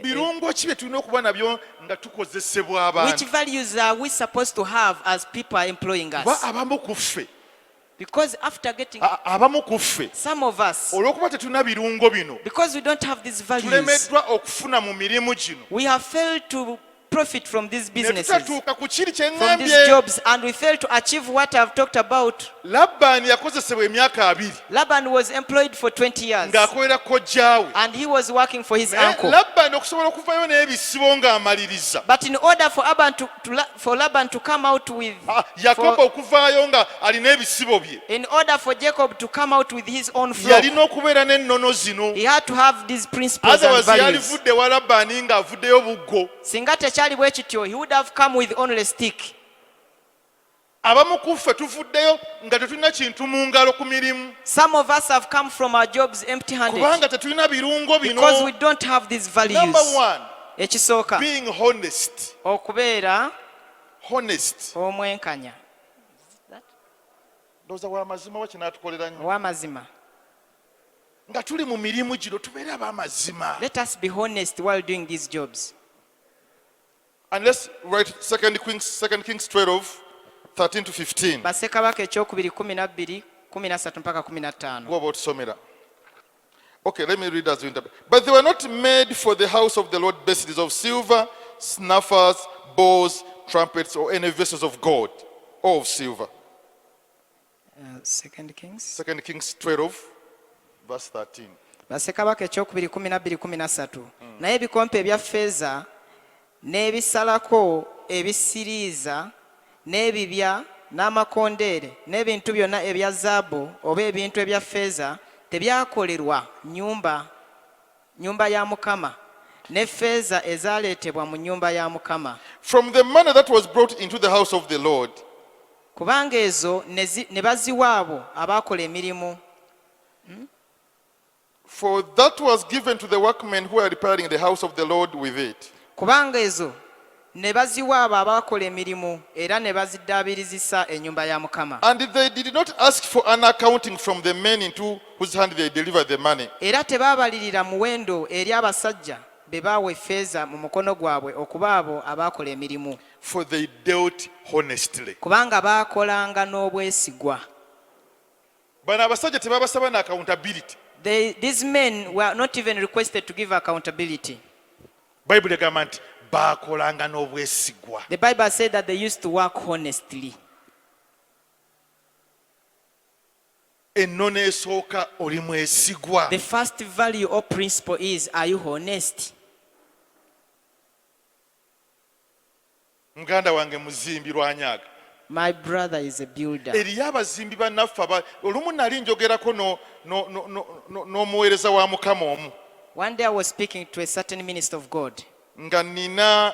Birungo ki bye tulina okuba nabyo nga tukozesebwa abantu? Which values are we supposed to have as people are employing us? Abamu ku ffe, Because after getting abamu ku ffe, some of us, olw'okuba tetulina birungo bino, because we don't have these values, tulemeddwa okufuna mu mirimu gino. we have failed to profit from these Ne businesses, tutatuuka ku kiri kye from these ŋŋambye. jobs, and we failed to achieve what I've talked about. Labbaani yakozesebwa emyaka 2 Laban was employed for 20 years, ng'akolera kojjaawe. and he was working for his Naye uncle. Labbaani okusobola okuvayo n'ebisibo ng'amaliriza. But in order for Laban to come out with, Yakobo okuvaayo nga alina ebisibo bye, in order for Jacob to come out with his own flock, yalina okubeera n'ennono zino. he had to have these principles and Otherwise values. yalivudde wa Labbaani ng'avuddeyo buggo. Singa tekyali bwe kityo, he would have come with only a stick. Abamu ku ffe tuvuddeyo nga tetulina kintu mu ngalo ku mirimu, Some of us have come from our jobs empty-handed kubanga tetulina birungo because we bino. don't have these values. Number 1, Ekisooka, being honest. okubeera Honest. omwenkanya, Ndowooza w'amazima wa kinaatukolera nnyo. ow'amazima. Nga tuli mu mirimu gino tubeere ab'amazima. Let us be honest while doing these jobs. And let's write 2 Kings 12, 13 to 15. Bassekabaka ekyokubiri 12, 13 mpaka 15. What about Somera? Okay, let me read as you interpret. But they were not made for the house of the Lord basins of silver, snuffers, bowls, trumpets, or any vessels of gold or of silver. 2 Kings. 2 Kings 12, verse 13. Bassekabaka ekyokubiri 12, 13. Naye ebikompe ebya ffeeza n'ebisalako ebisiriiza n'ebibya n'amakondeere n'ebintu byonna ebya zaabu oba ebintu ebya ffeeza tebyakolerwa nyumba ya Mukama, ne ffeeza ezaaleetebwa mu nnyumba ya Mukama. From the money that was brought into the house of the Lord, Kubanga ezo ne baziwa abo abaakola emirimu. for that was given to the workmen who are repairing the house of the Lord with it. Kubanga ezo ne baziwa abo abaakola emirimu era ne baziddaabiriza ennyumba ya Mukama. And they did not ask for an accounting from the men into whose hand they delivered the money. Era tebaabalirira muwendo eri abasajja be baawa effeeza mu mukono gwabwe okuba abo abaakola emirimu. For they dealt honestly. Kubanga baakolanga n'obwesigwa. Bano abasajja tebabasaba na accountability. These men were not even requested to give accountability. Bible egamba nti baakolanga n'obwesigwa. The Bible said that they used to work honestly. Ennono esooka oli mwesigwa. The first value or principle is, are you honest? Muganda wange muzimbi lwanyaga. My brother is a builder. Eriyo abazimbi bannaffe olumu nali njogerako n'omuweereza wa Mukama omu. One day I was speaking to a certain minister of God. Nga nina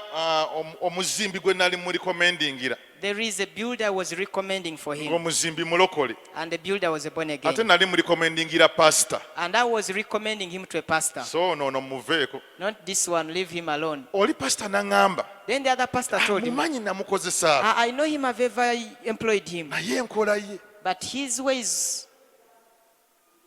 omuzimbi gwe nali mu recommendingira. There is a builder I was recommending for him, Omuzimbi mulokole. and the builder was a born Ate again. nali mu recommendingira pastor. And I was recommending him to a pastor. So no muveeko. Not this one, leave him alone. Oli pastor n'aŋŋamba. Then the other pastor told him, Mumanyi namukozesa. I know him, I've ever employed him, Naye enkola ye. but his ways.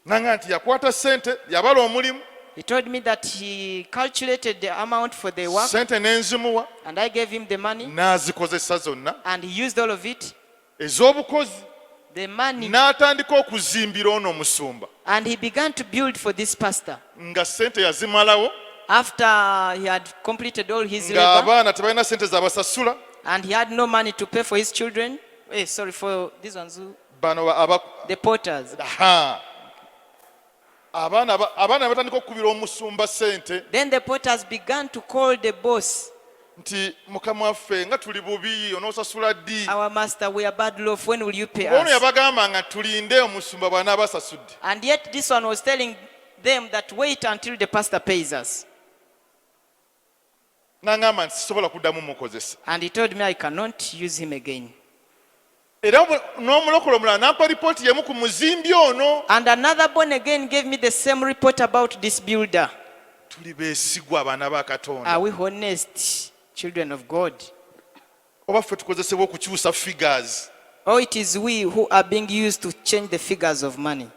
Nanga nti yakwata ssente yabala omulimu. He told me that he calculated the amount for the work, Ssente n'enzimuwa. and I gave him the money, N'azikozesa zonna. and he used all of it, Ez'obukozi. the money, N'atandika okuzimbira ono omusumba. and he began to build for this pastor. Nga ssente yazimalawo. After he had completed all his Nga labor, abaana tebalina ssente zabasasula. and he had no money to pay for his children, for these ones, Bano the potters. abaana batandika okukubira omusumba ssente Then the potters began to call the boss, nti mukama waffe nga tuli bubi onoosasula ddi. our master, we are bad off, when will you pay Ono us? yabagamba nga tulinde omusumba bw'anaabasasudde. And yet this one was telling them that wait until the pastor pays us. n'aŋŋamba nti sisobola kuddamu mukozesa. And he told me I cannot use him again. Era n'omulokole omulala n'ampa lipooti y'emu ku muzimbi ono. And another born again gave me the same report about this builder. Tuli beesigwa abaana ba Katonda. Are we honest children of God? Oba ffe tukozesebwa okukyusa figures. Or it is we who are being used to change the figures of money?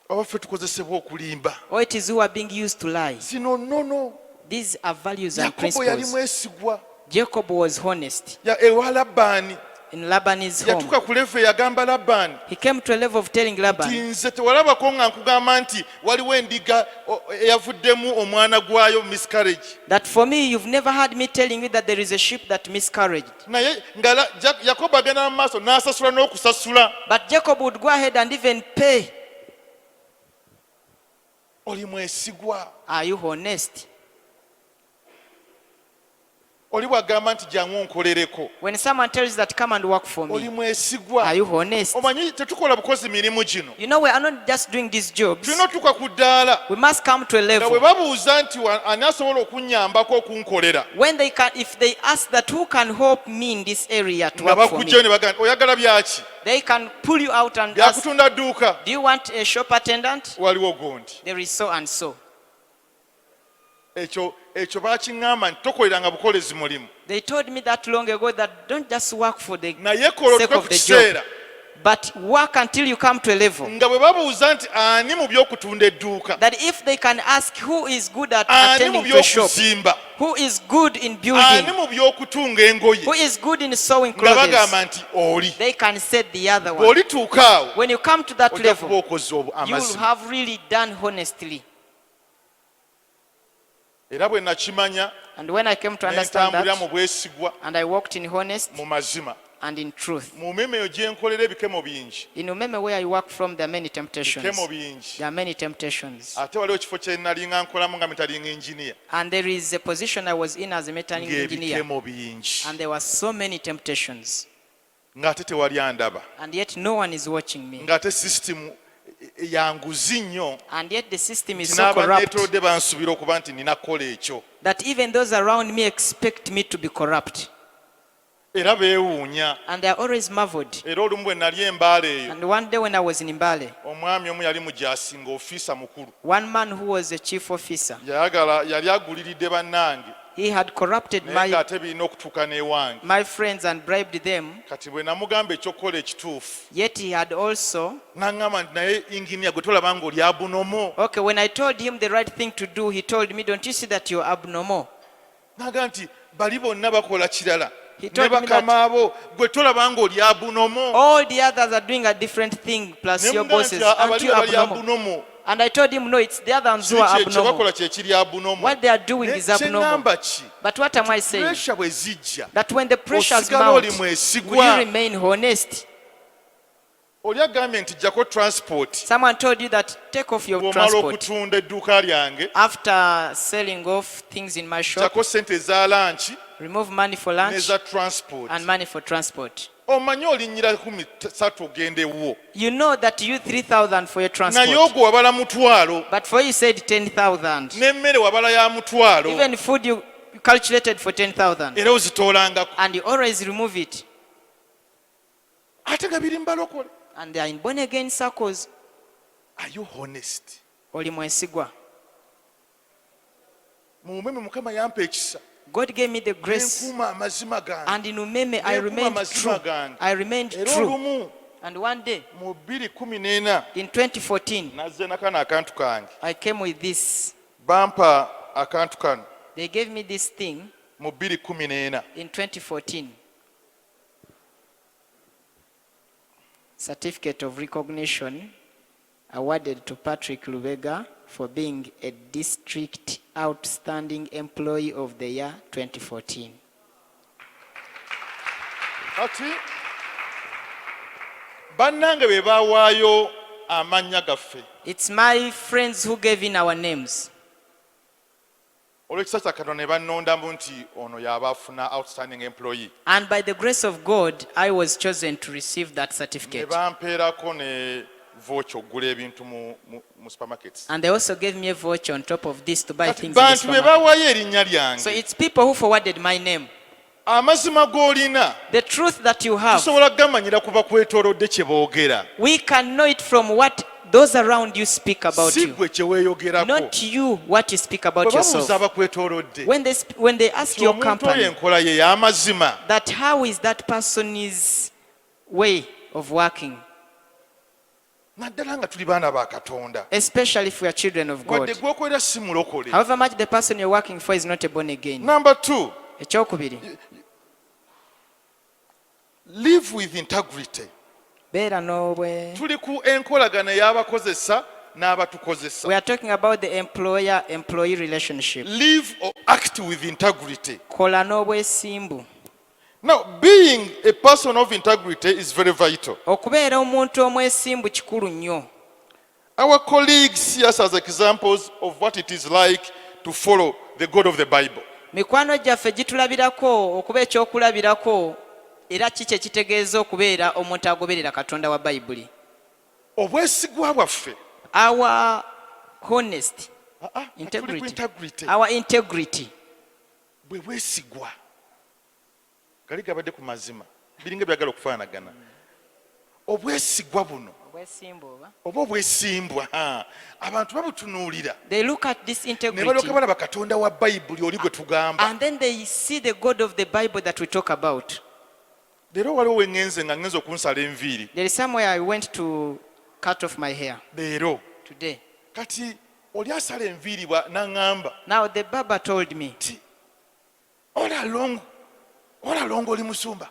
Oba ffe tukozesebwa okulimba. Or it is who are being used to lie? Zino nnono. These are values and Yakobo yali principles. mwesigwa. Jacob was honest. Ewa Labbaani. In Laban's home, Yatuuka ku level yagamba Labbaani. he came to a level of telling Laban, Nze tewalabako nga nkugamba nti waliwo endiga eyavuddemu omwana gwayo miscarriage. that for me, you've never heard me telling you that there is a sheep that miscarried. Naye nga Yakobo agenda mu maaso n'asasula n'okusasula. But Jacob would go ahead and even pay. Oli mwesigwa. Are you honest? Oli bw'agamba nti jangu onkolereko. When someone tells you that come and work for Oli me, mwesigwa. are you honest? Omanyi tetukola bukozi mirimu gino. You know, we are not just doing these jobs. Tulina otuuka ku ddaala. We must come to a Nga bwe level babuuza nti ani asobola okunnyambako okunkolera. when they can, if they ask that who can help me in this area to Nga work for bakujjayo me, ne bagamba oyagala byaki? they can pull you out and ask, Byakutunda dduuka. do you want a shop attendant? Waliwo gundi. There is so and so. Ekyo baakiŋŋamba nti tokoleranga bukolezi mulimu. They told me that long ago that don't just work for the Naye kola sake otuke of ku the job, kiseera. but work until you come to a level Nga bwe babuuza nti ani mu by'okutunda edduuka? that if they can ask who is good at Ani mu attending to a shop, by'okuzimba? who is good in Ani building, mu by'okutunga engoye? who is good in sewing Nga clothes, bagamba nti oli. they can say the other one. Bw'olituuka awo When you come to that ojja kuba level, okoze you will amazima. have really done honestly. Era bwe nakimanya And when I came to ne understand ntambulira mu that, bwesigwa and I walked in honest mu mazima. and in truth. Mu mmeeme eyo gye nkolera ebikemo bingi. In Umeme, where I work from, there are many temptations. Ebikemo bingi. There are many temptations. Ate waliwo ekifo kye nalinga nkolamu nga metalinga engineer. And there is a position I was in as a metalling engineer. Ng'ebikemo bingi. And there were so many temptations. Ng'ate tewali andaba. And yet no one is watching me. Ng'ate sisitimu yanguzi nnyo. And yet the system is Nti so corrupt n'abanneetolodde bansubira okuba nti nina kukola ekyo. that even those around me expect me to be corrupt. Era beewuunya. And they are always marveled. Era olumu bwe nali embaala eyo, And one day when I was in Mbale, omwami omu yali mujaasi ng'ofiisa mukulu. one man who was a chief officer, Yali aguliridde bannange. he had corrupted Naye my ng'ate birina okutuuka n'ewange. friends and bribed them. Kati bwe namugamba ekyokukola ekituufu. Yet he had also, N'aŋŋamba nti naye inginiya gwe tolaba ng'oli abunomo. okay, when I told him the right thing to do, he told me, don't you see that you're abnormal? N'agamba nti bali bonna bakola kirala. He Ne told me bakama abo gwe tolaba ng'oli abunomo. All the others are doing a different thing, plus Ne your mugamba bosses. nti Aren't abali you bali abnormal? abunomo. And I told him, no, it's the other ones who Si are kye abnormal. bakola kye kiri abunomo. What they are doing Naye is abnormal. kye ŋŋamba ki? But what am I saying? Pressure bwe zijja. That when the pressures Osigala mount, oli will you mwesigwa. remain honest? Oli agambye nti jjako transport. Someone told you that take off your Bw'omala transport. okutunda edduuka lyange, After selling off things in my shop, jjako sente eza lanchi remove money for lunch n'eza transport. and money for transport. Omanyi olinnyira 13 ogende wo. You know that you 3,000 for your Naye transport. ogwo wabala mutwalo. But for you said 10,000. N'emmere wabala ya mutwalo. Even food you calculated for 10,000. Era ozitoolangako. And you always remove it. Ate nga biri mu balokole. And they are in born again circles. Are you honest? Oli mwesigwa. Mu mumeme Mukama yampa ekisa. God gave me the grace. Nkuuma amazima gange. And in Umeme, I Nekuuma remained amazima true. gange. I remained Era true. olumu And one day, mu 2014 in 2014, nazze nakano akantu kange. I came with this. Bampa akantu kano They gave me this thing mu 2014. in 2014. Certificate of recognition awarded to Partrick Lubega for being a district outstanding employee of the year 2014. Kati bannange be baawaayo amannya gaffe. It's my friends who gave in our names. Olw'ekisa kya Katonda ne bannondamu nti ono y'aba afuna outstanding employee. And by the grace of God, I was chosen to receive that Ne certificate. bampeerako ne voucher ogula ebintu mu supermarkets. And they also gave me a voucher on top of this to buy Kati things in the bantu be supermarket. bawaayo erinnya So lyange. it's people who forwarded my name. Amazima g'olina The truth that you have, tusobola kugamanyira ku bakwetoolodde kye boogera. we can know it from what those around you speak about Si you. ggwe kye weeyogerako. Not you, what you speak Bwe about babuuza yourself. abakwetoolodde. When they ask Nti your omuntu oyo company enkola ye y'amazima. that how is that person's way of working, Naddala nga tuli baana ba Katonda. especially if we are children of God. Wadde gw'okolera si mulokole. However much the person you're working for is not a born again. Number 2, Ekyokubiri, live with integrity. beera n'obwe. Tuli ku enkolagana y'abakozesa n'abatukozesa. We are talking about the employer-employee relationship. Live or act with integrity. Kola n'obwesimbu. Now, being a person of integrity is very vital. Okubeera omuntu omwesimbu kikulu nnyo. Our colleagues see us as examples of what it is like to follow the God of the Bible. Mikwano gyaffe gitulabirako okuba ekyokulabirako era kiki ekitegeeza okubeera omuntu agoberera Katonda wa Bayibuli. Obwesigwa bwaffe. Our honesty, Tuli ku integrity. our integrity. Bwe bwesigwa. Gali gabadde ku mazima. Biringa byagala okufaanagana. Obwesigwa buno. Oba obwesimbwa. Abantu babutunuulira. They look at this Ne integrity balyoka balaba Katonda wa Bayibuli oli gwe tugamba. and then they see the God of the Bible that we talk about. Leero waliwo we ngenze nga ngenze okunsala enviiri. There is somewhere I went to cut off my hair Leero. today. Kati oli asala enviiri n'aŋŋamba. Now the barber told me, All along oli musumba.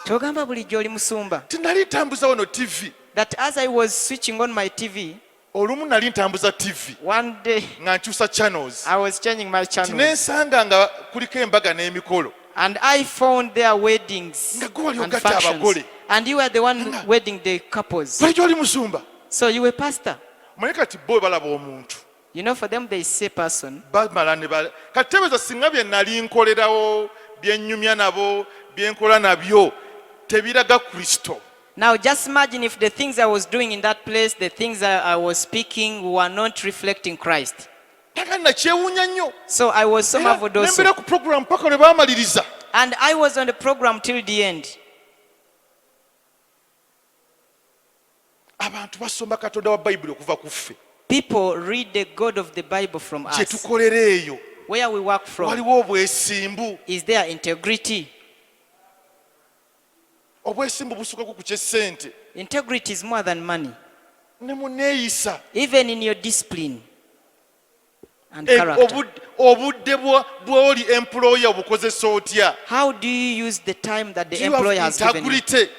togamba bulijjo oli musumba. Tinali ntambuza wano TV. That as I was switching on my TV, Olumu nali ntambuza TV. one day Nga nkyusa channels. I was changing my channel Tinensanga nga kuliko embaga n'emikolo. and I found their weddings Nga gwe wali and ogatta functions. abagole. And you were the one wedding the couples. Bulijjo oli musumba. So you were pastor. Manye kati bo balaba omuntu. You know, for them they say person. Bamala ne bala. Kati tebeeza singa bye nali nkolerawo, bye nnyumya nabo, bye nkola nabyo, tebiraga Kristo. Now just imagine if the things I was doing in that place, the things I was speaking were not reflecting Christ. Taka nakyewuunya nnyo. So I was so marveled also. Nembeera ku program paka lwe baamaliriza. And I was on the program till the end. Abantu basomba Katonda wa Bayibuli okuva ku ffe. People read the God of the Bible from Kye us. tukolera eyo. Where we work from, Waliwo obwesimbu. is there integrity? Obwesimbu busukako ku ky'essente. Integrity is more than money. Ne mu neeyisa. Even in your discipline and character. Obudde bw'oli employer obukozesa otya? How do you use the time that the Do you have employer has given you? integrity?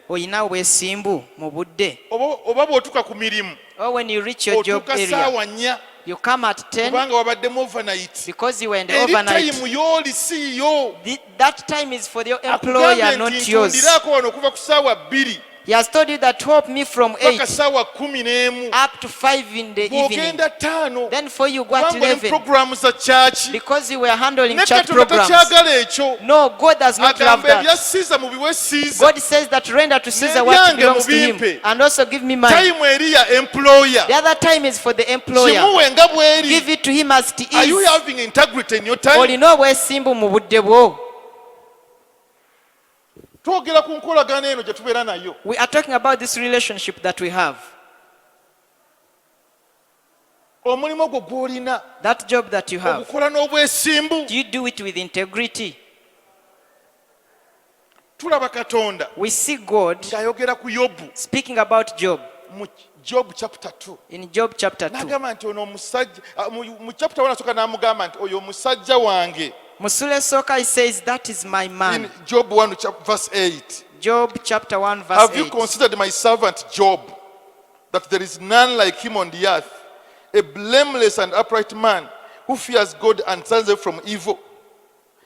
Oyina obwesimbu mu budde. Oba bw'otuuka ku mirimu. Or when you reach your job Otuuka area, ssaawa 4 you come at 10 kubanga wabaddemu overnight. because you were in the Eri overnight. time y'oli si yo. That time is for your employer, Akugambye not nti yours. ntundiraako wano okuva ku ssaawa 2 He has told you that help me from paka 8 ssaawa 11. up to 5 in the evening. Bw'ogenda 5. Then for you go at Kubanga oli 11 programu za kyaki. because you were handling Ne church Katonda programs. takyagala ekyo. No, God does not love Agamba ebya that. Siza mubiwe Siza. God says that render to Caesar what Nebyange belongs to him mubimpe. and also give me mine. Time eri ya employer. The other time is for the employer. Kimuwe nga bw'eri. Give it to him as it Are you is. having integrity in your time? Olina obwesimbu mu budde bwo. Twogera ku nkolagana eno gye tubeera nayo. We are talking about this relationship that we have. Omulimu gwo gw'olina That job that you have. ogukola n'obwesimbu. Do you do it with integrity? Tulaba Katonda We see God ng'ayogera ku Yobu speaking about Job mu Job chapter 2. in Job chapter 2. N'agamba nti ono omusajja mu chapter 1 asooka n'amugamba nti oyo omusajja wange. Musule Soka, he says, that is my man. In Job 1 verse 8. Job chapter 1 verse Have you 8. considered my servant Job, that there is none like him on the earth, a blameless and upright man who fears God and turns away from evil?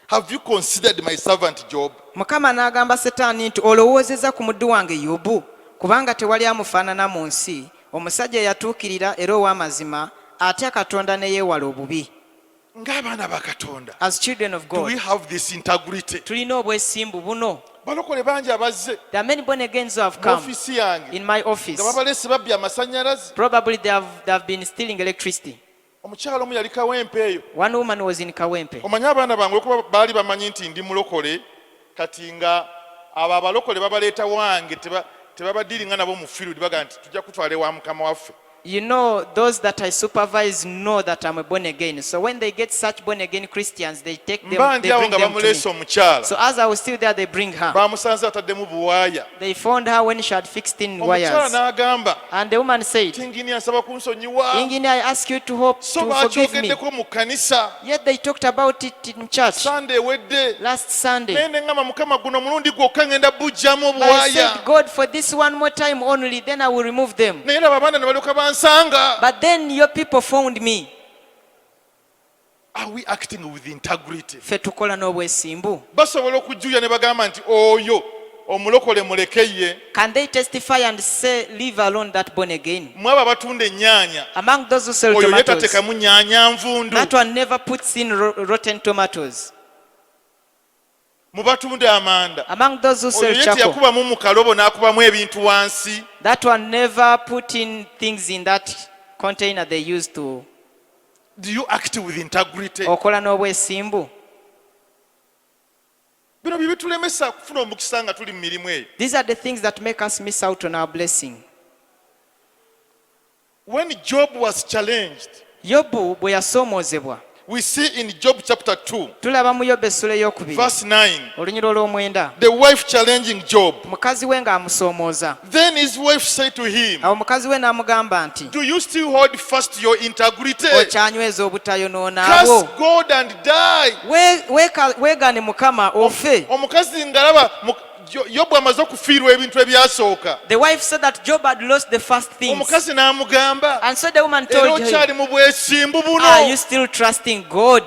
Have you considered my servant Job? Mukama n'agamba Setaani nti olowoozezza ku muddu wange Yobu kubanga tewali amufaanana mu nsi, omusajja eyatuukirira era ow'amazima atya Katonda ne yeewala obubi. Ng'abaana ba Katonda, As children of do we God, have this integrity? tulina obwesimbu buno. balokole bangi abazze There are many born agains who have mu come ofiisi yange in my office. nga babaleese babbye amasannyalaze. Probably they have been stealing electricity. Omukyala omu yali Kawempe eyo. One woman was in Kawempe. Omanyi abaana bange olwokuba baali bamanyi nti ndi mulokole, kati nga abo abalokole babaleeta wange tebabadiringa nabo mu field baga nti tujja kutwala ewa mukama waffe. You know, those that I supervise know that I'm a born again. So when they get such born again Christians, they take them, Mba they ndi awo bring nga them to me. bamuleese omukyala. So as I was still there, they bring her. Bamusanze ataddemu buwaaya. They found her when she had fixed in Omukyala wires. n'agamba And the woman said, tingini ansaba kunsonyiwa. Engineer, I ask you to hope So to forgive me. bakyogeddeko mu kkanisa Yet they talked about it in church Sunday ewedde. last Sunday. Nende ngamba Mukama guno mulundi gwokka ngenda bujjamu But I said, obuwaaya. God, for this one more time only, then I will remove them. Naye laba abaana ne balyoka bansanga. But then your people found me. Are we acting with integrity? Ffe tukola n'obwesimbu. Basobola okujjuya ne bagamba nti oyo omulokole muleke ye. Can they testify and say, leave alone that born again? Mwaba abatunda ennyaanya. Among those who sell Oyo ye tomatoes, tateekamu nnyaanya nvundu. that one never puts in rotten tomatoes. Mu batunda amanda. Among those who Oyo sell ye charcoal, teyakubamu mu kalobo n'akubamu ebintu wansi. that one never put in things in that container they used to. Do you act with integrity? Okola n'obwesimbu. Bino bye bitulemesa kufuna omukisa nga tuli mu mirimu eyo. These are the things that make us miss out on our blessing. When Job was challenged, Yobu bwe yasomoozebwa, we see in Job chapter 2, tulaba mu Yobu essula ey'okubiri verse 9, olunyiro olw'omwenda, the wife challenging Job. mukazi we ng'amusoomooza. Then his wife said to him, Awo mukazi we n'amugamba nti, do you still hold fast your integrity? okyanyweza obutayonoona Curse abo. God and die. Weegaane Mukama ofe. Omukazi ngalaba Yobu amaze okufiirwa ebintu ebyasooka. The wife said that Job had lost the first things. Omukazi n'amugamba, And so the woman era told him, okyali mu bwesimbu are you buno. still trusting God?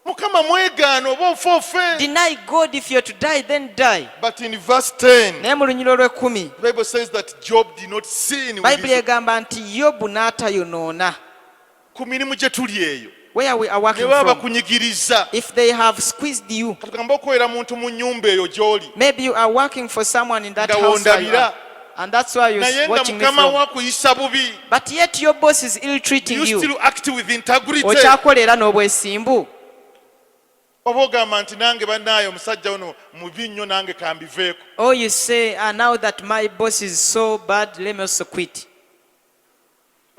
Mukama mwegaana oba ofe ofe. Deny God. If you're to die, then die. But in verse 10, Naye mu lunyiro olw'ekkumi, the Bible says that Job did not sin with Bayibuli his, egamba nti Yobu n'atayonoona. ku mirimu gye tuli eyo. Where we are Ne working baba from. bakunyigiriza. If they have squeezed you, Katugamba okolera muntu mu nnyumba eyo gy'oli. maybe you are working for someone in that Nga house where you wondabira. are, and that's why Naye you're nga watching me Mukama from. wa akuyisa bubi. But yet your boss is ill-treating You you. still act with integrity. Okyakolera n'obwesimbu. Oba ogamba nti nange bannaayo omusajja ono mubi nnyo nange kambiveeko. Or you say, now that my boss is so bad, let me also quit.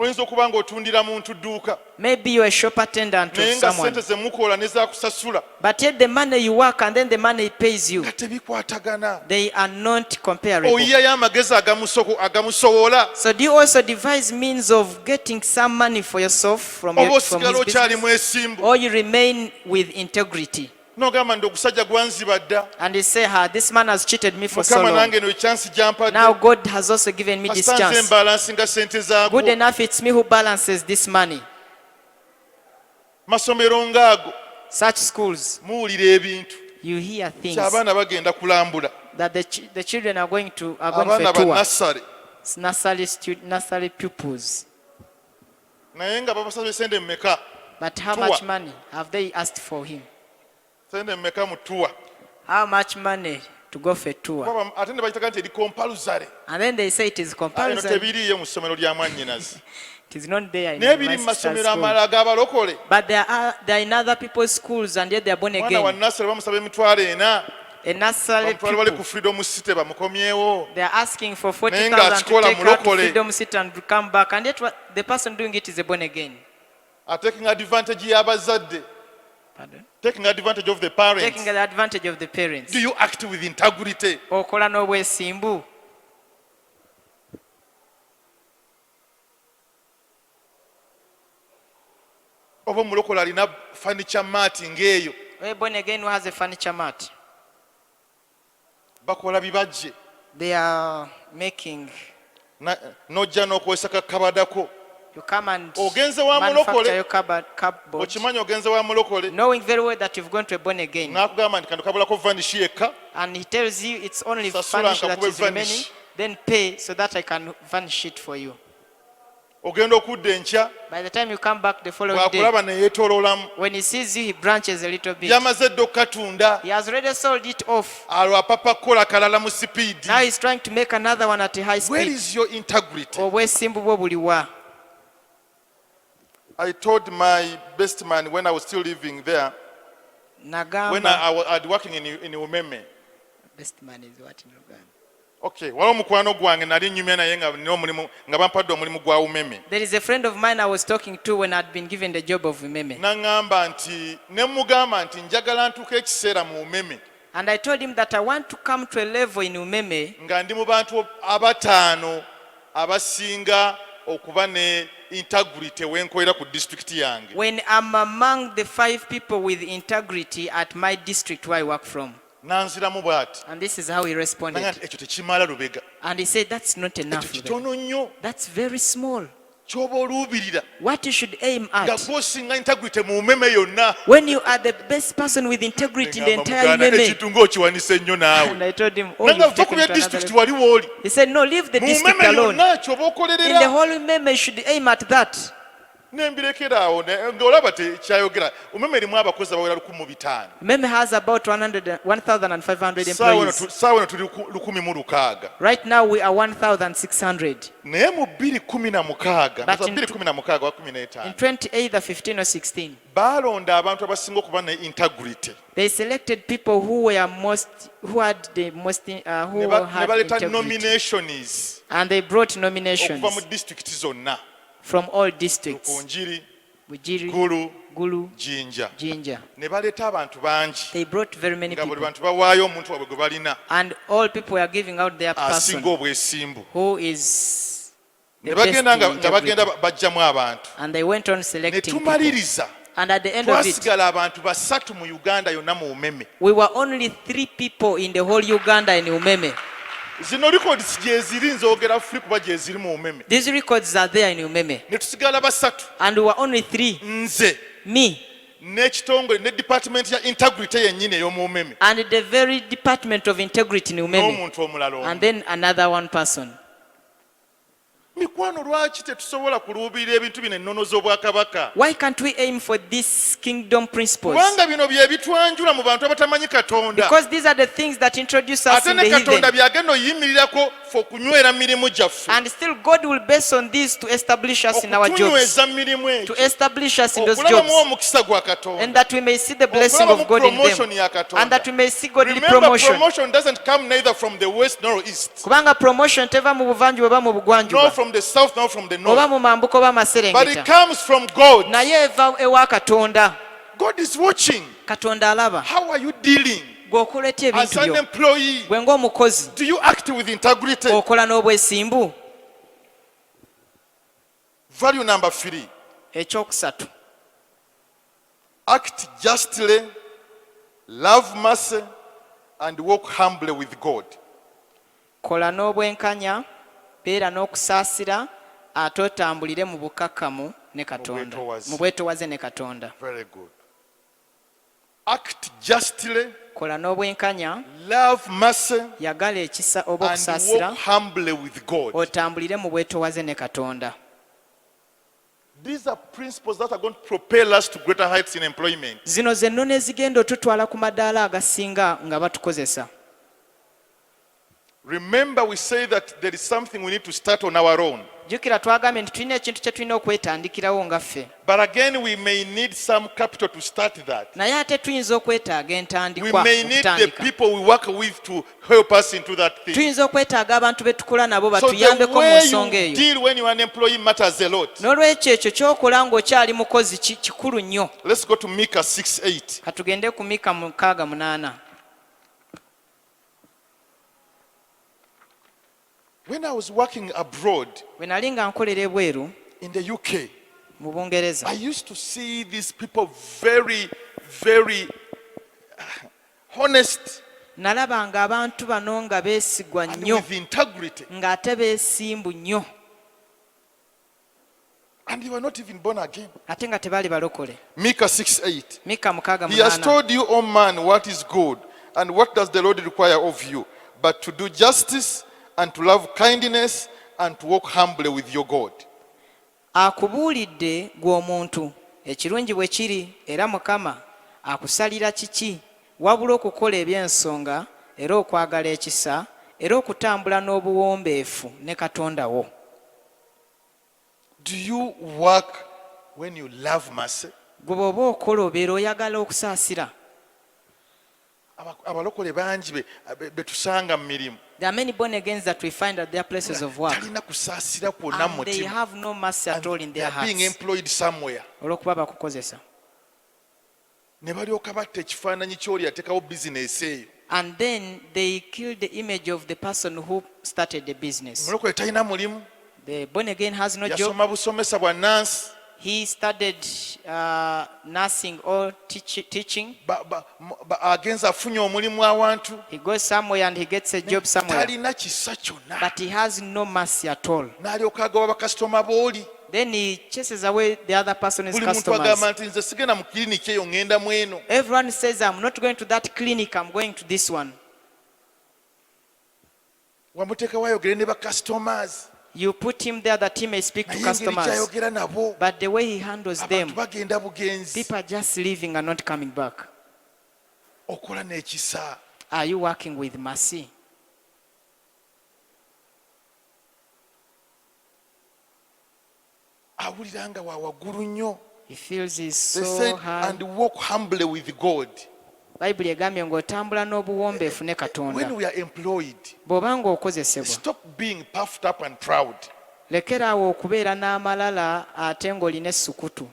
Oyinza okuba ng'otundira muntu dduuka. Maybe you're a shop attendant to Naye nga someone. ssente ze mukola ne zaakusasula. But yet the money you work and then the money he pays you, Nga tebikwatagana. they are not comparable. Oyiyayo amagezi agamusowola. So do you also devise means of getting some money for yourself from Oba his osigala okyali business? mwesimbu. Or you remain with integrity? N'ogamba nti ogusajja gwanziba dda. And you say, this man has cheated me for so Mukama long. nange no chansi gyampadde. Now God has also given me this Kasita nze chance. mbalansinga ssente zaago. Good enough, it's me who balances this money. Masomero ng'ago Such schools, muwulira ebintu. you hear things Nti abaana bagenda kulambula. that the children are going for Abaana a ba tour. nassale. It's nursery pupils. Naye nga babasabye sente mmeka. But how Tour. much money have they asked for him? Sente mmeka mu tuwa. How much money to go for a tour? Ate ne bakitaga nti eri compulsory. And then they say it is Eno compulsory. tebiriiyo mu ssomero lya mwannyinazi. It is not there in Naye biri mu university masomero school. amalala g'abalokole. But they are in other people's schools and yet they are born Mwana wa again. nassale bamusaba emitwalo ena. A nursery Bamutwala bali ku pupil, freedom city bamukomyewo. they are asking for Naye 40,000 to ng'akikola take out to mulokole. freedom city and come back. And yet the person doing it is a born again. Taking advantage y'abazadde. Pardon? Taking advantage of the parents. Taking the advantage of the parents. Do you act with integrity? Okola n'obwesimbu. Oba omulokole alina furniture mat ng'eyo. A born again who has a furniture mat. Bakola bibajje. They are making. N'ojja n'okozesa kakabadako. You come and Ogenze wa manufacture mulokole. your cupboard, Okimanyi ogenze wa mulokole. knowing very well that you've gone to a born again. N'akugamba nti kano kabulako vanish yekka. And he tells you it's only Sasula furnish that nkakube is remaining. vanish. Then pay so that I can vanish it for you. ogenda okudda enkya By the time you come back the following day, bw'akulaba ne yeetooloolamu when he sees you, he branches a little bit. yamaze dda okukatunda He has already sold it off. alwo apapa kukola kalala mu sipiidi. Now he's trying to make another one at a high Where speed. is your integrity? Obwesimbu bwo buliwa. I told my best man when I was still living there, when Nagamba. I was working in Umeme. Best man is what in Uganda? Okay, waliwo mukwano gwange nali nnyumya naye nga bampadde omulimu gwa Umeme. There is a friend of mine I was talking to when I'd been given the job of Umeme. N'aŋŋamba nti ne mugamba nti njagala ntuuka ekiseera mu Umeme And I told him that I want to come to a level in Umeme nga ndi mu bantu abataano abasinga okuba ne integrity wenkolera ku district yange. when I'm among the 5 people with integrity at my district where I work from. N'anziramu bw'ati. And this is how he responded. N'aŋŋamba nti ekyo tekimala Lubega. And he said, that's not enough. Ekyo Lubega. kitono nnyo That's very small. ky'oba oluubirira What you should aim nga at gw'osinga integrity mu Umeme yonna. when you are the best person with integrity in the entire Muganda, Umeme. ekintu ng'okiwanise nnyo And naawe. I told him, oh, Nanga you've va taken ku it bya to another district level. wali w'oli. He said, no, leave the Mu district Umeme alone. yonna ky'oba In the okolerera. whole Umeme, you should aim at that. Nembirekera awo ng'olaba tekyayogera. Umeme erimu abakozi abawera 1,500. Umeme has about 1,500 Saawa employees. eno tuli 1,600. Right now, we are 1,600. Naye mu 2016 But in 2016 wa In 15 20, either 15 or 16, baalonda abantu abasinga okuba ne integrity they selected people who were had the most, ne who had baleeta integrity. nominations And they brought nominations okuva mu district zonna. from all districts. Kunjiri, Bujiri, Gulu, Gulu, Jinja. Jinja. Ne baleeta abantu bangi. They brought very many Nga buli people. bantu bawaayo omuntu waabwe gwe balina And all people were giving out their asinga person obwesimbu. who is Ne the best bagenda in nga integrity. bagenda bajjamu abantu. And they went on Ne selecting people. tumaliriza. And at the end of it, Twasigala abantu 3 mu Uganda yonna mu Umeme. we were only 3 people in the whole Uganda in Umeme. Zino records gye ziri nzoogera free kuba gye ziri mu Umeme. These records are there in Umeme. Ne tusigala 3. And we were only 3. Nze Me n'ekitongole ne department ya integrity yennyini ey'omu Umeme. and the very department of integrity in Umeme. N'omuntu omulala omu. And then another one person. Mikwano lwaki tetusobola kuluubirira ebintu bino ennono z'Obwakabaka? Why can't we aim for these kingdom principles? Kubanga bino bye bitwanjula mu bantu abatamanyi Katonda. Because these are the things that introduce us Ate in the ne Katonda heathen. by'agenda oyimirirako fe okunywera mirimu gyaffe. And still God will base on this to establish us in our jobs. Okutunyweza mirimu To egyo. establish us in those Okulabamu jobs. omukisa gwa Katonda. And that we may see the blessing Okulabamu of God in promotion them. ya Katonda. And that we may see godly Remember, promotion. promotion doesn't come neither from the west nor east, Kubanga promotion teva mu buvanjuba oba mu nor bugwanjuba. from the south nor from the Oba north, mu mambuka oba but it maserengeta. comes from God. Naye eva ewa Katonda. God is watching. Katonda alaba. How are you dealing Gweokola etya as ebintu an byo. employee? Gwe ng'omukozi Do you act with integrity? okola n'obwesimbu. Value number 3. Ekyokusatu. Act justly, love mercy, and walk humbly with God. Kola n'obwenkanya, beera n'okusaasira, ate otambulire mu bukakamu ne Katonda. Mu bwetowaze ne Katonda. Very good. Act justly, Kola n'obwenkanya, love mercy, yagala ekisa oba and okusaasira, walk humbly with God. otambulire mu bwetowaze ne Katonda. These are principles that are going to propel us to greater heights in employment. Zino z'ennono ezigenda otutwala ku madaala agasinga nga batukozesa. Remember, we say that there is something we need to start on our own. Jjukira twagambye nti tulina ekintu kye tulina okwetandikirawo nga ffe. But again, we may need some capital to start that. Naye ate tuyinza okwetaaga We entandikwa may need the okutandika. people we work with to help us into that thing. Tuyinza okwetaaga abantu be tukola nabo So the batuyambeko mu way nsonga you eyo. deal when you are an employee matters a lot. N'olwekyo ekyo ky'okola ng'okyali mukozi kikulu nnyo. Let's go to Micah 6:8. Katugende ku Mika 6:8. When I was working abroad Bwe nali nga nkolera ebweru in the UK, mu Bungereza, I used to see these people very, very honest nalabanga abantu bano nga beesigwa and nnyo, with integrity. ng'ate beesimbu nnyo, And they were not even born again. ate nga tebaali balokole. Micah 6:8. Mika He has 6:8. told you, O man, what is good, and what does the Lord require of you, but to do justice, and to love kindness, and to walk humbly with your God. akubuulidde gw'omuntu ekirungi bwe kiri era Mukama akusalira kiki wabula okukola eby'ensonga era okwagala ekisa era okutambula n'obuwombeefu ne Katonda wo. Do you work when you love mercy? Gwe bw'oba okola obeera oyagala okusaasira. Abalokole bangi betusanga mu mirimu There are many born agains that we find at their places of work, talina kusaasira kwonna mu and they mutima. have no mercy at all in They their are being hearts. employed somewhere. Olw'okuba bakukozesa. Ne balyoka batta ekifaananyi ky'oli yateekawo bizinesi eyo. And then they kill the image of the person who started the business. Omulokole talina mulimu, The born again has no job. yasoma busomesa bwa nansi, He studied nursing or teaching. agenza afunye omulimu awantu, He goes somewhere and he gets a job somewhere. talina kisa kyonna. But he has no mercy at all. N'alyoka agawa bakasitoma booli. Then he chases away the other person's Buli muntu customers. agamba nti nze sigenda mu kiriniki eyo ngenda mu eno. Everyone says, I'm not going to that clinic, I'm going to this one. Wamuteekawo ayogere ne bakasitomas. You put him there that he may speak to Naye engeri customers. gy'ayogera nabo, But the way he handles them, abantu bagenda bugenzi. people are just leaving and not coming back. Okola n'ekisa. Are you working with mercy? Awulira nga wa waggulu nnyo. He feels he's They so said, high. and walk humbly with God. Bayibuli egambye ng'otambula n'obuwombeefu ne Katonda. When we are employed, Bw'oba ng'okozesebwa, stop being puffed up and proud. lekeraawo okubeera n'amalala ate ng'olina essukutu.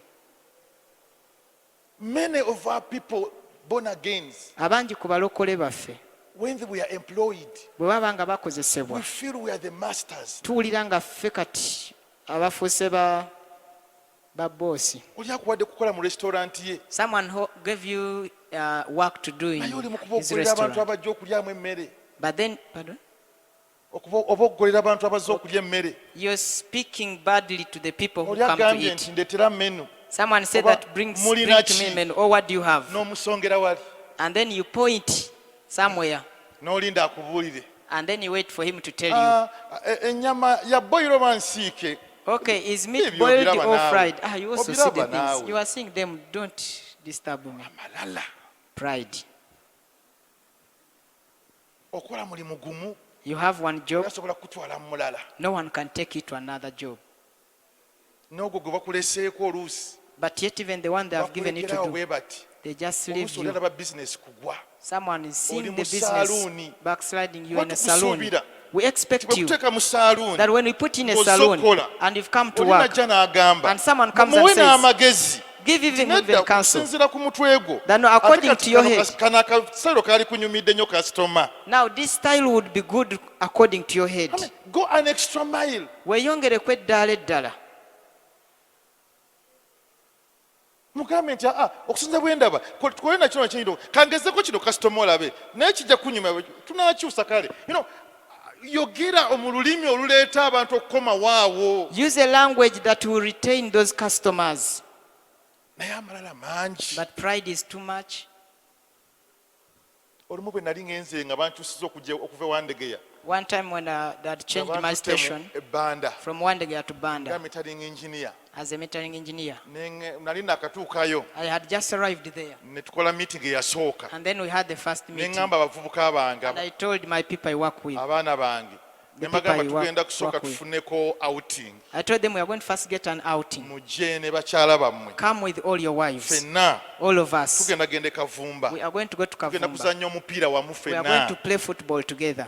Many of our people, born agains, Abangi ku balokole baffe when we are employed, bwe baba nga bakozesebwa, we feel we are the masters. tuwulira nga ffe kati abafuuse ba boosi. Oli akuwadde kukola mu restaurant ye, Someone who gave you work to do in naye oli mu kuba his oggolera abantu restaurant. abajja okulyamu emmere. But then, pardon? Oba oggolera abantu abazze okulya emmere. You're speaking badly to the people who Oli come to agambye eat. nti ndeetera menu, Someone said Oba that bring mulina to me ki? menu. Oh, what do you have? n'omusongera wali, And then you point somewhere, n'olinda akubuulire. and then you wait for him to tell you. Ennyama ya boyiro oba nsiike. Okay, is meat Ebyo boiled obiraba or naawe. fried? You also see Obiraba the things. naawe. You are seeing them. Don't disturb me. Amalala. Pride. Okola mulimu gumu, You have one job. tasobola kutwala mu mulala. No one can take you to another job. N'ogwo gwe bakuleseeko oluusi. But yet even the one they have given you to Bakulekerawo do, bwe bati. they just leave Oluusi you. oliraba bizinesi kugwa. Someone is seeing Oli the mu business saloon. backsliding you in a Batukusuubira. saloon. We expect you Bwekuteeka mu saaluuni, that when we put in a ng'ozze saloon okukola, and you've come to oli work, najja n'agamba, and someone comes and mumuwe says, n'amagezi. give even Nedda counsel. kusinziira ku mutwe gwo. That no, according Ate kati to your kano head. kano akasalo kaali kunyumidde nnyo kasitoma. Now this style would be good according to your head. Go an extra mile. Weeyongereku eddaala eddala. Mugambe nti okusinza bwe ndaba tukole na kino kintu kangezeko kino kasitoma olabe naye kijja kunyuma tunaakyusa kale. Yogera mu lulimi oluleeta abantu okukoma waawo. Use a language that will retain those customers. Naye amalala mangi. But pride is too much. Olumu bwe nali ngenze nga bankyusiza okuva e Wandegeya. One time when I had changed my station ebbanda from Wandegeya to nga Banda metering engineer. as a metering engineer, Nali nakatuukayo I had just arrived there. ne tukola meeting eyasooka. And then we had the first Ne meeting. ŋŋamba abavubuka bange And I told my people I work with, abaana bange The ne mbagamba people I tugenda kusooka work with. tufuneko outing. I told them we are going to first get an outing. Mujje ne bakyala bammwe. Come with all your wives, Ffenna all of us. tugenda genda e Kavumba. We are going to go to Tugenda Kavumba. kuzannya omupiira wamu We are going to ffenna. play football together.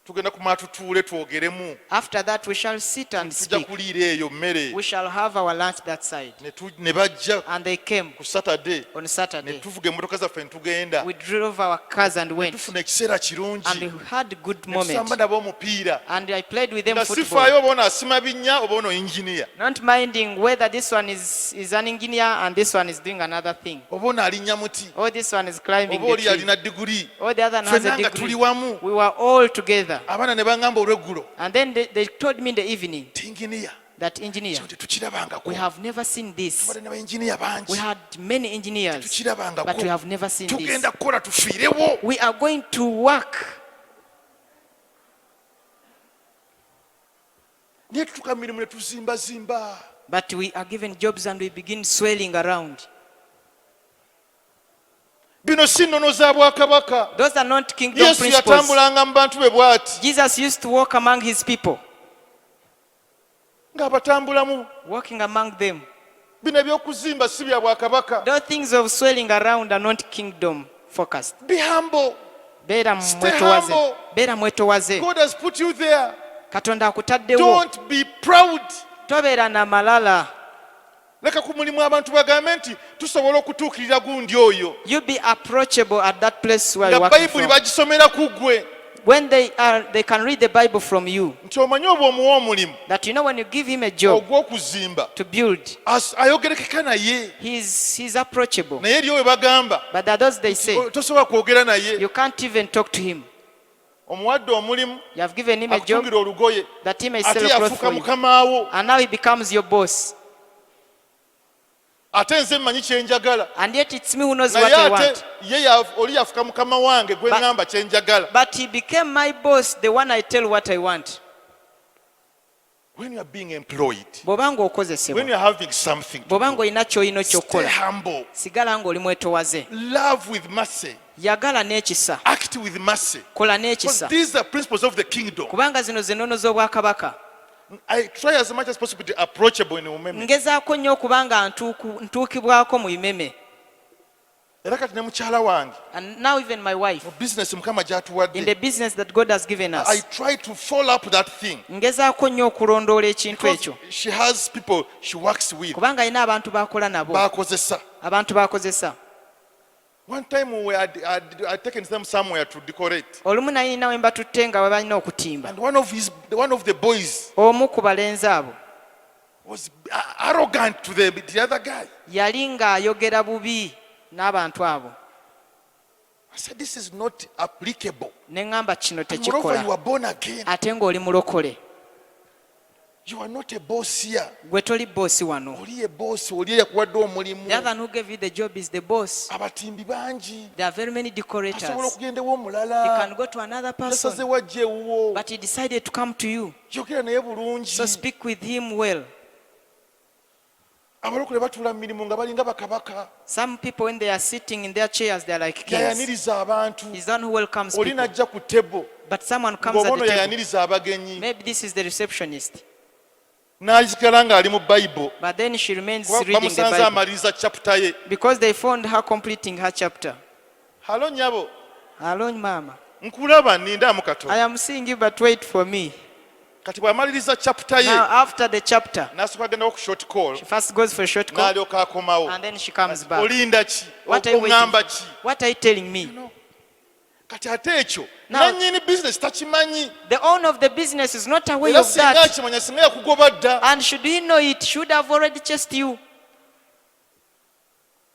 Tugenda kumala tutuule twogeremu. After that, we shall sit and Tujja speak. kuliira eyo mmere. We shall have our lunch that side. Ne bajja And they came ku Saturday on ne Saturday. tuvuga emmotoka zaffe ne tugenda. We drove our cars and went. Tufuna ekiseera And kirungi. we had a good Ne tusamba moment. nabo omupiira. And I played with them Nga football. sifaayo oba ono asima binnya oba ono engineer. Not minding whether this one is an engineer and this one is doing another thing. Oba ono alinnya muti. Or this one is climbing Oba the oli tree. alina diguli. Or the other one has Ffenna a nga tuli degree. wamu. We were all together. Abaana ne baŋŋamba olw'eggulo. And then they told me in the evening Ti engineer. that engineer, Kino tekirabangako. we have never seen this. Tubadde ne ba-engineer bangi. We had many engineers, Tukirabangako. but we have never seen this. Tugenda kukola tufiirewo. We are going to work. naye tutuuka mu mirimu ne tuzimbazimba. But we are given jobs and we begin swelling around. Bino si nnono za bwakabaka. Those are not kingdom Yesu principles. yatambulanga mu bantu be bw'ati Jesus used to walk among his people, ng'abatambulamu. walking among them. Bino eby'okuzimba si bya bwakabaka. Those things of swelling around are not kingdom focused. Be humble. Beera Stay mwetowaze. humble. Beera mwetowaze. God has put you there. Katonda akutaddewo. Don't be proud. Tobeera na malala. Leka ku mulimu abantu bagambe nti tusobola okutuukirira gundi oyo. You be approachable at that place where you Nga work Bayibuli from. bagisomera ku ggwe. When they can read the Bible from you. Nti omanyi oba omuwa omulimu That you know when you give him a job ogw'okuzimba to build, ayogerekeka naye he's approachable. naye eriyo we bagamba But there are those they say, tosobola kwogera naye. you can't even talk to him. Omuwadde omulimu You have given him a job akutungira olugoye that he may ate sell a cloth yafuuka for you. mukamaawo. And now he becomes your boss. Ate nze mmanyi kyenjagala. And yet it's me who knows what Naye I ate want. ye oli yafuka mukama wange gwe ŋŋamba kyenjagala. But he became my boss, the one I tell what I want. When you are being employed, Bw'oba when ng'okozesebwa, you are having something to bw'oba do, ng'olina ky'olina stay ky'okola, humble. sigala ng'oli mwetowaze. Love with mercy. Yagala n'ekisa, Act with mercy. kola Because n'ekisa. these are principles of the kingdom. Kubanga zino ze nnono z'obwakabaka. I try as much as possible to be approachable in umeme. Ngezaako nnyo okuba nga ntuukibwako mu bimeme. Era kati ne mukyala wange And now even my wife, mu business Mukama in gy'atuwadde, the business that God has given I us, try to follow up that thing. ngezaako nnyo okulondoola ekintu Because ekyo. she has people she works with. Kubanga alina abantu b'akola nabo, Bakozesa. abantu b'akozesa. One time we had taken them somewhere to decorate. Olumu nayina we mbatutte nga we balina okutimba. And one of the boys Omu ku balenzi abo was arrogant to the other guy. yali ng'ayogera bubi n'abantu abo. I said, this is not applicable. Ne ŋŋamba kino And moreover, you tekikola. are born again. Ate ng'oli mulokole. You are not a boss here. Gwe toli boosi wano. Oli ye boss, oli yakuwadde omulimu. The other one who gave you the job is the boss. Abatimbi bangi. There are very many decorators. Asobola He okugendewo omulala. can go to another Yasaze person. wajja ewuwo. But he decided to come to you. Yogera naye bulungi. So speak with him well. Abalokole batuula mu mirimu nga balinga bakabaka. Some people, when they are sitting in their chairs, they are like kings. Yayaniriza abantu. He's the one who welcomes Oli people. najja ku tebo. But someone comes Ng'oba at ono the table. yayaniriza abagenyi. Maybe this is the receptionist. N'asigala ng'ali mu Bayibuli. But then she remains Kuba reading the bamusanze Bible. amaliriza chapter ye. Because they found her completing her chapter. Halo nyabo. Hello, Mama. Nkulaba nnindamu I katono. am seeing you, but wait for me. Kati bw'amaliriza chapter ye. Now, after the chapter, N'asooka agendawo ku short call. she first goes for a short call, N'alyoka akomawo. and then she comes back. Olinda ki? What are you waiting Oŋŋamba for? ki? What are you telling me? Kati ate ekyo Now- nannyini business takimanyi. The owner of the business is not aware Era of singa that. akimanya singa yakugoba dda. And should he know it, should have already chased you.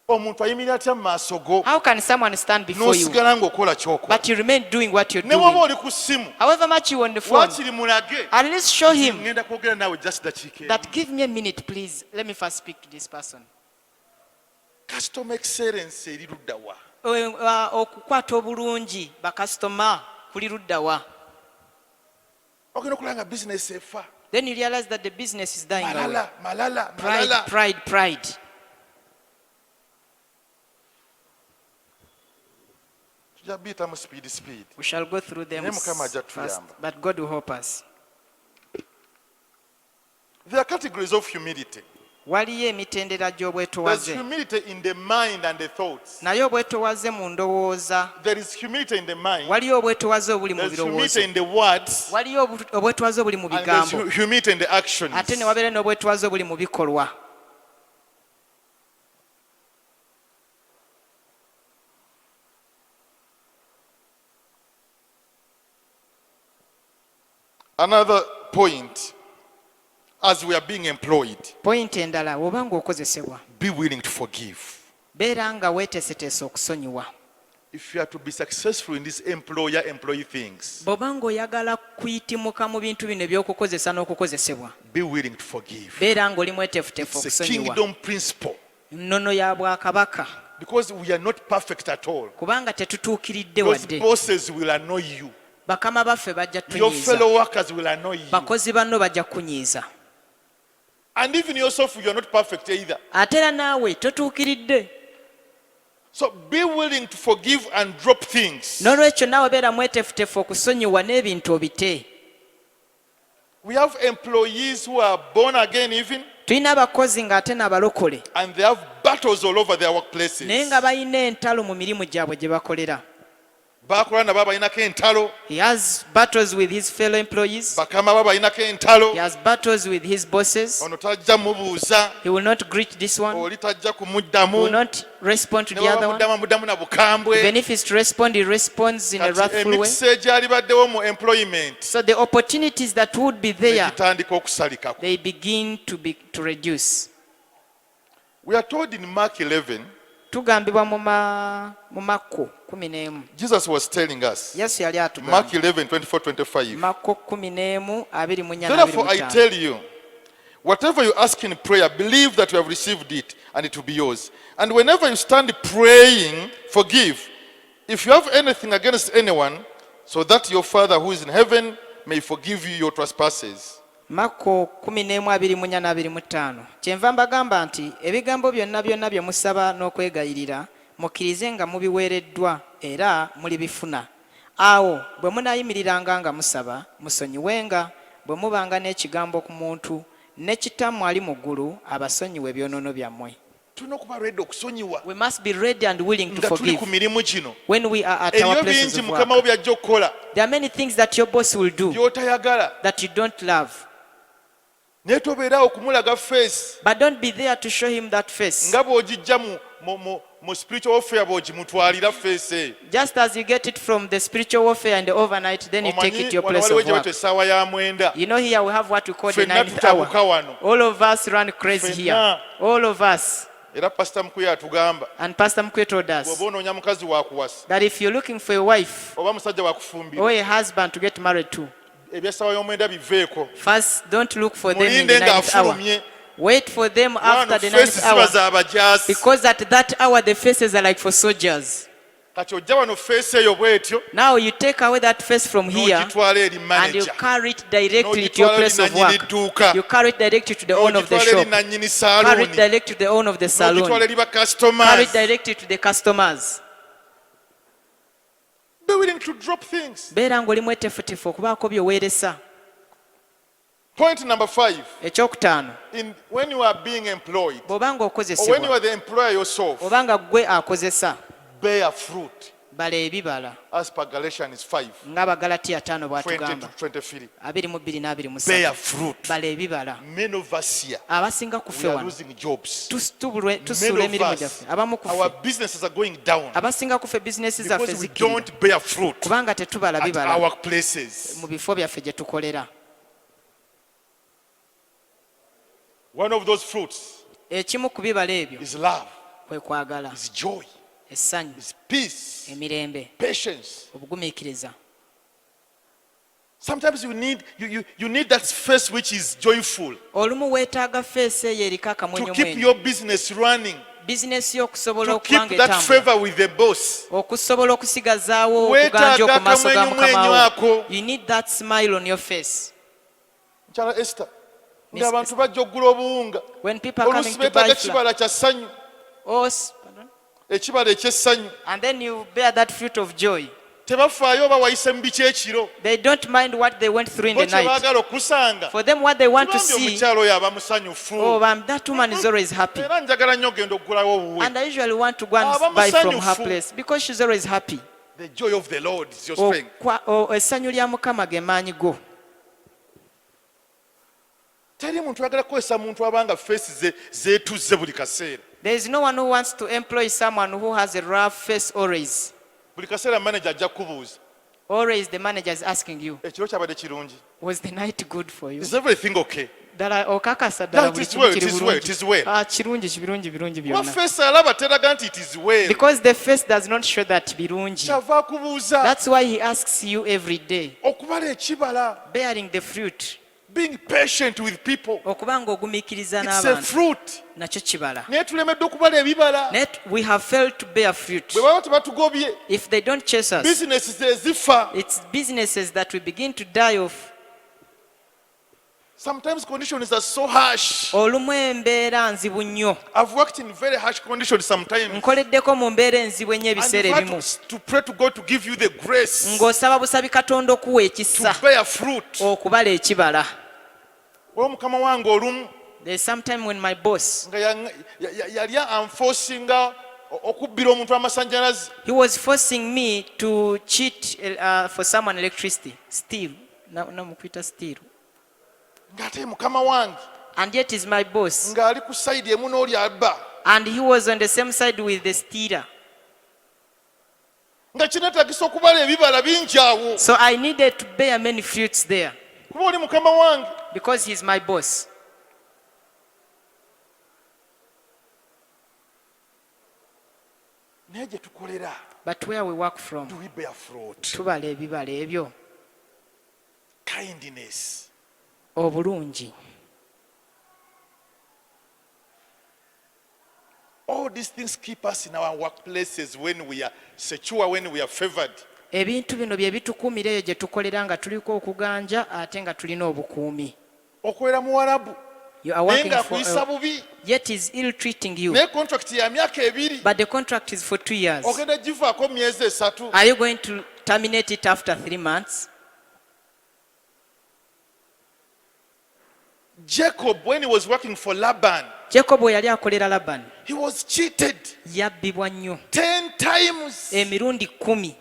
Omuntu ayimirira atya mu maaso go How can someone stand before you, n'osigala ng'okola ky'okola. but you remain doing what you're Ne bw'oba doing? oli ku ssimu However much you on the phone, waakiri mulage at least show him ŋŋenda kwogera naawe just dakiika emu. that give me a minute, please. Let me first speak to this person. Customer excellence eri ludda wa? Okukwata obulungi bakasitoma kuli ludda wa? Ogenda okulaba nga business efa. Then you realize that the business is dying away. Malala. Pride. Tujja biyita mu speed. We shall go through them Naye Mukama ajja first, tuyamba. but God will help us. There are categories of humility. Waliyo emitendera There's gy'obwetowaze. humility in the mind and the thoughts. Naye obwetowaze mu ndowooza. There is humility in the mind. Waliyo obwetowaze obuli mu There's birowoozo. humility in the words. Waliyo obwetowaze obuli mu And there's bigambo. humility in the actions. Ate ne wabeera n'obwetowaze obuli mu bikolwa. Another point, as we are being employed, Point endala, oba ng'okozesebwa, be willing to forgive. beera nga weeteeseteese okusonyiwa. If you are to be successful in these employer-employee things, Bw'oba ng'oyagala kuyitimuka mu bintu bino eby'okukozesa n'okukozesebwa, be willing to forgive. beera ng'oli mweteefuteefu It's a okusonyiwa. kingdom principle. Nnono ya bwakabaka, Because we are not perfect at all. kubanga tetutuukiridde Those wadde. bosses will annoy you. bakama baffe bajja Your tunyiiza, fellow workers will annoy you. bakozi banno bajja kunyiiza, And even yourself, you are not perfect either. ate era naawe totuukiridde. So be willing to forgive and drop things. N'olwekyo naawe beera mweteefuteefu okusonyiwa n'ebintu obite. We have employees who are born again even, Tulina abakozi ng'ate n'abalokole, and they have battles all over their workplaces. naye nga balina entalo mu mirimu gyabwe gye bakolera. Bakola nabo balinako entalo, He has battles with his fellow employees. bakama bo balinako entalo. He has battles with his bosses. Ono tajja mubuuza, He will not greet this one. oli tajja He will kumuddamu, not respond to ne the other one. muddamu na bukambwe. Even if he's to respond, he responds in a Kati wrathful way. emikisa egyalibaddewo mu employment So the opportunities that would be there, gitandika okusalikako. they begin to reduce. We are told in Mark 11, Tugambibwa mu Makko 11. Jesus was telling us, Yesu yali atugamba. Mark 11, 24, 25. Makko 11, 24 Therefore I 25. tell you, whatever you ask in prayer, believe that you have received it and it will be yours. And whenever you stand praying, forgive. If you have anything against anyone, so that your Father who is in heaven may forgive you your trespasses. Makko 11:24-25. Kyenva mbagamba nti ebigambo byonna bye musaba n'okwegayirira mukkirize nga mubiweereddwa era mulibifuna. Awo bwe munaayimiriranga nga musaba musonyiwenga, bwe mubanga n'ekigambo ku muntu, ne Kitammwe ali mu ggulu abasonyiwe ebyonoono byammwe. Tulina okuba ready okusonyiwa We must be ready and willing to nga tuli forgive ku mirimu gino. when we are at our Eriyo places bingi of Mukama work. wo byajja okukola There are many things that your boss will do by'otayagala, that you don't love, naye tobeeraawo okumulaga face but don't be there to show him that face. nga bw'ogijja mu spiritual warfare bw'ogimutwalira face eyo. Just as you get it from the spiritual warfare and the overnight, then you take it to your place waliwo of gye work. bata essaawa ya mwenda. You know, here we have what we call the Ffenna 9th hour. tutabuka wano. All of us run crazy here. Ffenna. All of us. Era pasita Mukulu atugamba And Pastor Mkwe told us bw'oba onoonya mukazi wa kuwasa that if you're looking for a wife oba musajja wa kufumbira, or a husband to get married to, ebyessaawa y'omwenda biveeko. first don't look for them in Mulinde the nga 9th hour. afulumye. Wait for them after Wano the face 9th hour. ziba za bajaasi. Because at that hour the faces are like for soldiers. Kati ojja wano face eyo bw'etyo Now you take away that face from here n'ogitwala eri and you manager, carry it directly to your n'ogitwala place eri of nannyini work. dduuka, You carry it directly to the owner of the n'ogitwala eri shop. nannyini Carry it saaluuni, directly to the owner of the n'ogitwala salon. eri ba Carry customers. it directly to the customers. Be willing to drop things. Beera ng'oli mweteefuteefu okubaako by'oweeresa. Point number 5. Ekyokutaano, When you are being employed, bw'oba or when you ng'okozesebwa are the employer yourself, oba nga ggwe akozesa, bear fruit. bala ebibala As per Galatians 5, ng'Abagalatiya 5 20 bw'atugamba to 23. 22 n'23. Bear fruit. Bala ebibala. Many of us here, Abasinga ku ffe we are wano losing jobs. tusuula Many emirimu of gyaffe. us, Abamu ku our ffe, businesses are going down abasinga ku ffe bizinesi zaffe because we zikkirira don't bear fruit kubanga tetubala at bibala our places. mu bifo byaffe gye tukolera. One of those fruits Ekimu ku bibala ebyo is love, kwe kwagala, is joy, essanyu, is peace, emirembe, patience. obugumiikiriza. Sometimes you need that face which is joyful Olumu weetaaga feesi eyo eriko to keep akamwenyumwenyu, your business running, bizinesi yo okusobola to okuba keep nga that etambula, favor with the boss. okusobola okusigazaawo Weetaaga okuganja oku maaso ga akamwenyumwenyu mukama wo. ako. You need that smile on your face. Mukyala Esther, Miss ng'abantu bajja oggula obuwunga, When people are coming oluusi to buy beetaaga flour, ekibala kya ssanyu, pardon? ekibala eky'essanyu. And then you bear that fruit of joy. Tebafaayo oba wayise mu biki ekiro, They don't mind what they went through in bo the kye night. baagala okusanga. For them, what they want to Tubambye see, omukyala oyo aba musanyufu. oh, that woman is always happy. Era njagala nnyo ogenda oggulawo obuwe. And I usually want to go and Aba buy from her musanyufu. place because she's always happy. The joy of the Lord is your strength. Essanyu lya Mukama ge maanyi go. Teri muntu ayagala kukozesa muntu abanga feesi zeetuzze buli kaseera. There is no one who wants to employ someone who has a rough face always. Buli kaseera manager ajja kukubuuza, Always the manager is asking you, ekiro kyabadde kirungi? was the night good for you? Is everything okay? Ddala okakasa No, ddala it buli is kimu well, kiri it is well, bulungi. it is well. Kirungi birungi Kuba byonna. feesi alaba teraga nti it is well. Because the face does not show that birungi. Kyava akubuuza That's why he asks you every day, okubala ekibala. bearing the fruit. Being patient with people. okuba ng'ogumiikiriza It's a n'abantu fruit. nakyo kibala. Naye tulemeddwa okubala ebibala. We have failed to bear fruit. Bwe baba tebatugobye, If they don't chase us, bizinesi ze zifa. it's businesses that we begin to die off. Sometimes conditions are so harsh. Olumu embeera nzibu nnyo. I've worked in very harsh conditions sometimes. Nkoleddeko mu mbeera enzibu ennyo And ebiseera you've ebimu. had to pray to God to give you the grace Ng'osaba busabi Katonda okuwa ekisa to bear fruit. okubala ekibala. Mukama wange olumu There's some time when my boss, nga yali anforcinga okubbira omuntu amasannyalaze. he was forcing me to cheat for someone electricity. Steal. Namukwita steal. Ng'ate mukama wange And yet is my boss. ng'ali ku sayidi emu n'oli abba. And he was on the same side with the stealer. Nga kinetagisa okubala ebibala bingi awo. So I needed to bear many fruits there Kuba oli mukama wange. because he's my boss. Naye gye tukolera, But where we work from, do we bear fruit? tubala ebibala ebyo. Kindness. Obulungi. All these things keep us in our workplaces when we are secure, when we are favored. Ebintu bino bye bitukuumira eyo gye tukolera nga tuliko okuganja ate nga tulina obukuumi. Okolera mu Warabu You are naye working for ng'akuyisa bubi. yet is ill treating you. Naye contract ya myaka 2. But the contract is for 2 years. Ogenda givaako myezi 3. Are you going to terminate it after 3 months? Jacob, when he was working for Laban, Jacob bwe yali akolera Labani, he was cheated yabbibwa nnyo 10 times. emirundi 10,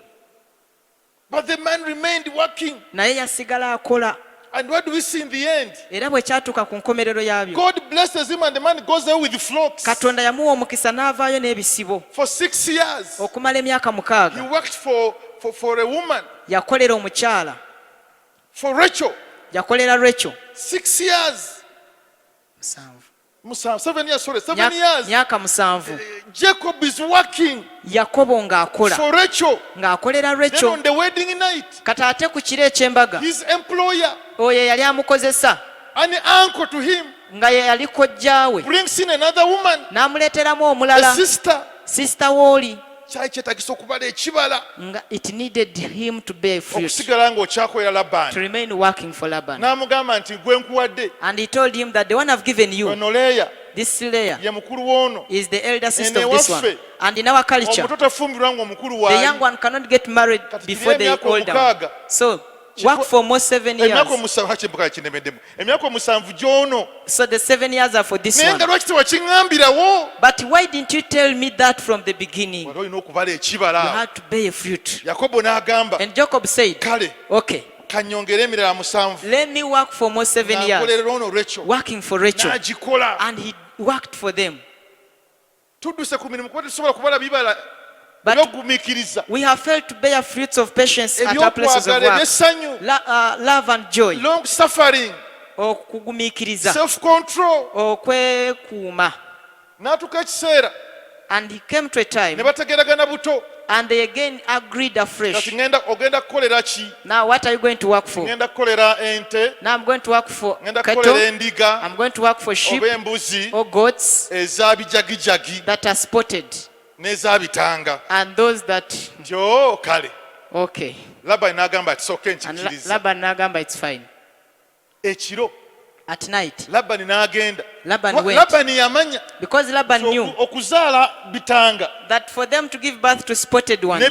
But the man remained working. naye yasigala akola. And what do we see in the end? Era bwe kyatuuka ku nkomerero yaabyo, God blesses him and the man goes there with flocks. Katonda yamuwa omukisa n'avaayo n'ebisibo. For 6 years, Okumala emyaka he 6 worked for a woman, yakolera omukyala, for Rachel. yakolera Rachel 6 years. 7 years, sorry, 7 myaka years. myaka 7. Jacob is working Yakobo ng'akola, for Rachel. ng'akolera Then Rachel. on the wedding night, Kati ate ku kiro eky'embaga, his employer, oyo yali amukozesa an uncle to him, nga ye yali kojjaawe, brings in another woman, n'amuleeteramu a omulala, sister. sister wooli, Kyali kyetagisa okubala ekibala nga it needed him to bear fruit, okusigala ng'okyakolera to Labani. remain working for Laban. N'amugamba nti gwe nkuwadde And he told him that the one I've given you, ono Leeya this Leah, ye mukulu w'ono. is the elder sister And of this one. ewaffe, And in our culture, omuto tafumbirwa ng'omukulu the young waayi. one cannot get married Kati before the emyaka older one. 6. So work for almost 7 Emyaka years. 7 hakimbuka kinemeddemu. Emyaka 7 gy'ono. So the 7 years are for this Naye nga one. lwaki tewakiŋŋambirawo? But why didn't you tell me that from the beginning? Wali olina okubala You ekibala. had to bear fruit. Yakobo n'agamba, And Jacob said, kale okay, kanyongere emirala 7. let me work for more 7 years, N'akolerera ono Rachel. working for Rachel. N'agikola. And he worked for them. Tudduse ku mirimu kuba tetusobola kubala bibala But eby'okugumiikiriza, we have failed to bear fruits of patience at our places of ebyokwagala, work. ebyessanyu, Love and joy. long suffering, Okugumiikiriza. self control. Okwekuuma. N'atuuka ekiseera And he came to a ne time bategeragana buto. and they again agreed afresh. Kati ogenda kukolera ki? Now what are you going to work for? Ngenda kukolera ente, Now I'm going to work for ngenda cattle. kukolera endiga I'm going to work for sheep oba embuzi or goats ez'abijagijagi that are spotted. n'ez'abitanga. And those that, Nti kale okay. Labani n'agamba ati soke And nkikiriza. Laban nagamba it's fine. Ekiro At night, Labani n'agenda. Laban went. Labani yamanya Because Laban knew okuzaala bitanga that for them to give birth to spotted ones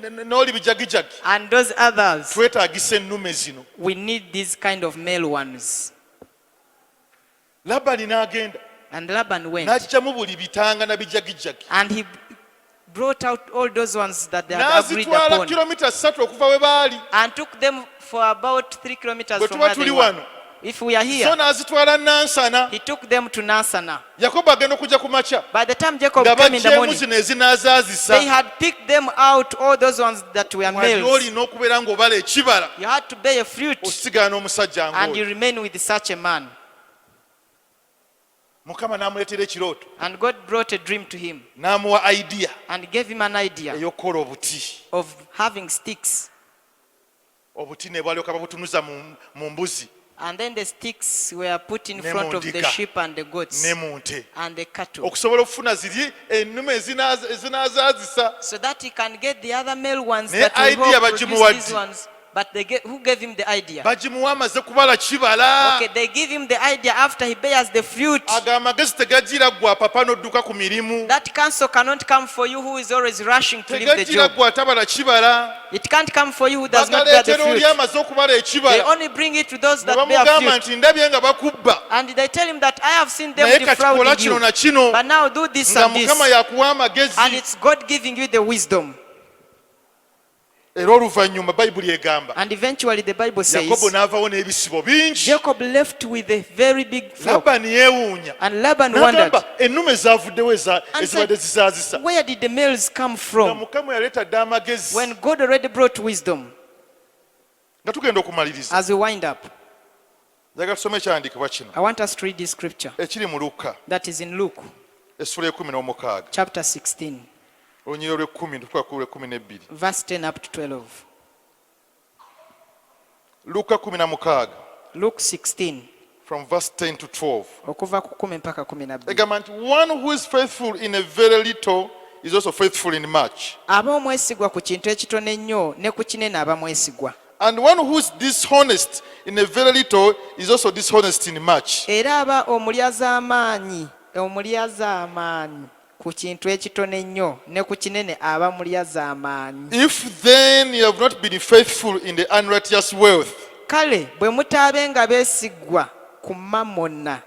n'oli bijagijagi and those others, twetaagisa ennume zino. we need these kind of male ones. Labani n'agenda And Laban went. n'aggyamu buli bitanga na bijagijagi And he brought out all those ones that they had agreed n'azitwala upon kilomita 3 okuva we baali. and took them for about 3 kilometers Bwe from tuba where they tuli were. wano If we are so here, n'azitwala Nansana. he took them to Nasana. Yakobo agenda okujja ku makya By the time Jacob nga came in the baggyemu morning, zino ezinazaazisa. they had picked them out, all those ones that were Wali males. olina okubeera ng'obala ekibala You had to bear fruit osigala n'omusajja and you ng'oyo. remain with such a man. Mukama n'amuleetera ekirooto And God brought a dream to him n'amuwa idea and gave him an idea ey'okukola obuti. of having sticks. Obuti ne bwalyoka babutunuza mu mbuzi. And then the sticks were put in Ne front of the mundika. sheep and the goats ne mu nte and the cattle, okusobola okufuna ziri ennume ezinazaazisa. so that he can get the other male ones Ne that will idea help produce bagimuwadde. these ones. But who gave him the idea? bagimuwa amaze kubala kibala. Okay, they give him the idea after he bears the fruit. ago amagezi tegagira gwa papa n'odduka ku mirimu. That counsel cannot come for you who is always rushing to leave the tegagira job. gwa atabala kibala. It can't come for you who does not bear the bagaleetera oli fruit. amaze okubala They ekibala. only bring it to those ne that bear bamugamba fruit. nti ndabye nga bakubba. And they tell him that I have seen them naye kati kola defrauding kino you. na kino. But now do this nga and this. mukama yakuwa amagezi. And it's God giving you the wisdom. era oluvannyuma bayibuli egamba And eventually the Bible yakobo says n'avawo n'ebisibo bingi. Jacob left with a very big flock. labani yeewuunya And Laban wondered, n'agamba ennume zaavuddewo ezibadde said, zizaazisa. where did the males come nga from? mukama yaleeta dde amagezi. When God already brought wisdom. nga tugenda okumaliriza As we wind up, njagala tusome ekyawandiikibwa kino I want us to read this scripture ekiri mu Luka that is in Luke essula y'ekumi chapter 16, olunyiro lw'ekkumi ntutuka ku lw'ekkumi verse 10 up to 12. Luka 16 Luke 16, from verse 10 to 12 okuva ku 10 mpaka 12. egamba nti one who is faithful in a very little is also faithful in much, Aba omwesigwa ku kintu ekitono ennyo ne ku kinene aba mwesigwa. and one who is dishonest in a very little is also dishonest in much. Era aba omulyazaamaanyi ku kintu ekitono ennyo ne ku kinene aba mulyazaamaanyi. If then you have not been faithful in the unrighteous wealth, Kale bwe mutaabenga beesigwa ku mamona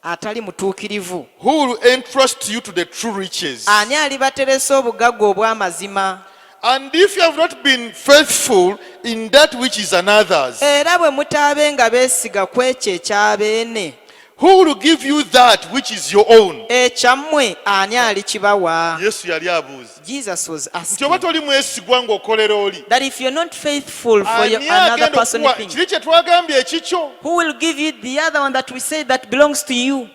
atali mutuukirivu, who will entrust you to the true riches? ani alibateresa obugagga obw'amazima? And if you have not been faithful in that which is another's, Era bwe mutaabenga beesiga ku ekyo ekyabeene, who will give you that which is your own? ekyammwe ani alikibawa? Yesu yali abuuza Jesus was nti asking oba toli mwesigwa ng'okolera oli, that if you're not faithful for ani another agenda person okuwa thing, kiri kye twagambye ekikyo? who will give you the other one that we say that belongs to you?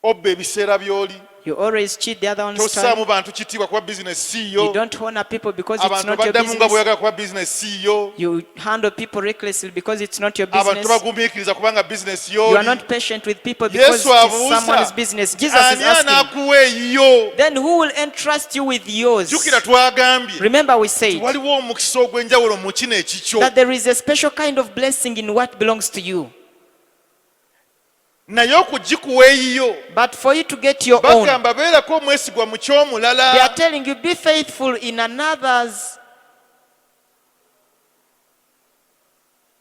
Obba ebiseera by'oli, You always cheat the other one's time. tossaamu bantu kitiibwa kuba bizinesi si You yo, don't honor people because it's abantu not your baddamu nga business. bw'oyagala kuba bizinesi si yo, You handle people recklessly because it's not your abantu business. tobagumiikiriza kubanga bizinesi You are y'oli. not patient with people because Yesu it's abuuza someone's business. Jesus is ani asking, anaakuwa eyiyo? then who will entrust you with yours? Jjukira twagambye Remember we said waliwo omukisa ogw'enjawulo mu kino ekikyo, that there is a special kind of blessing in what belongs to you. naye okugikuwa eyiyo But for you to get your own, bagamba beerako omwesigwa mu they are ky'omulala. telling you be faithful in another's.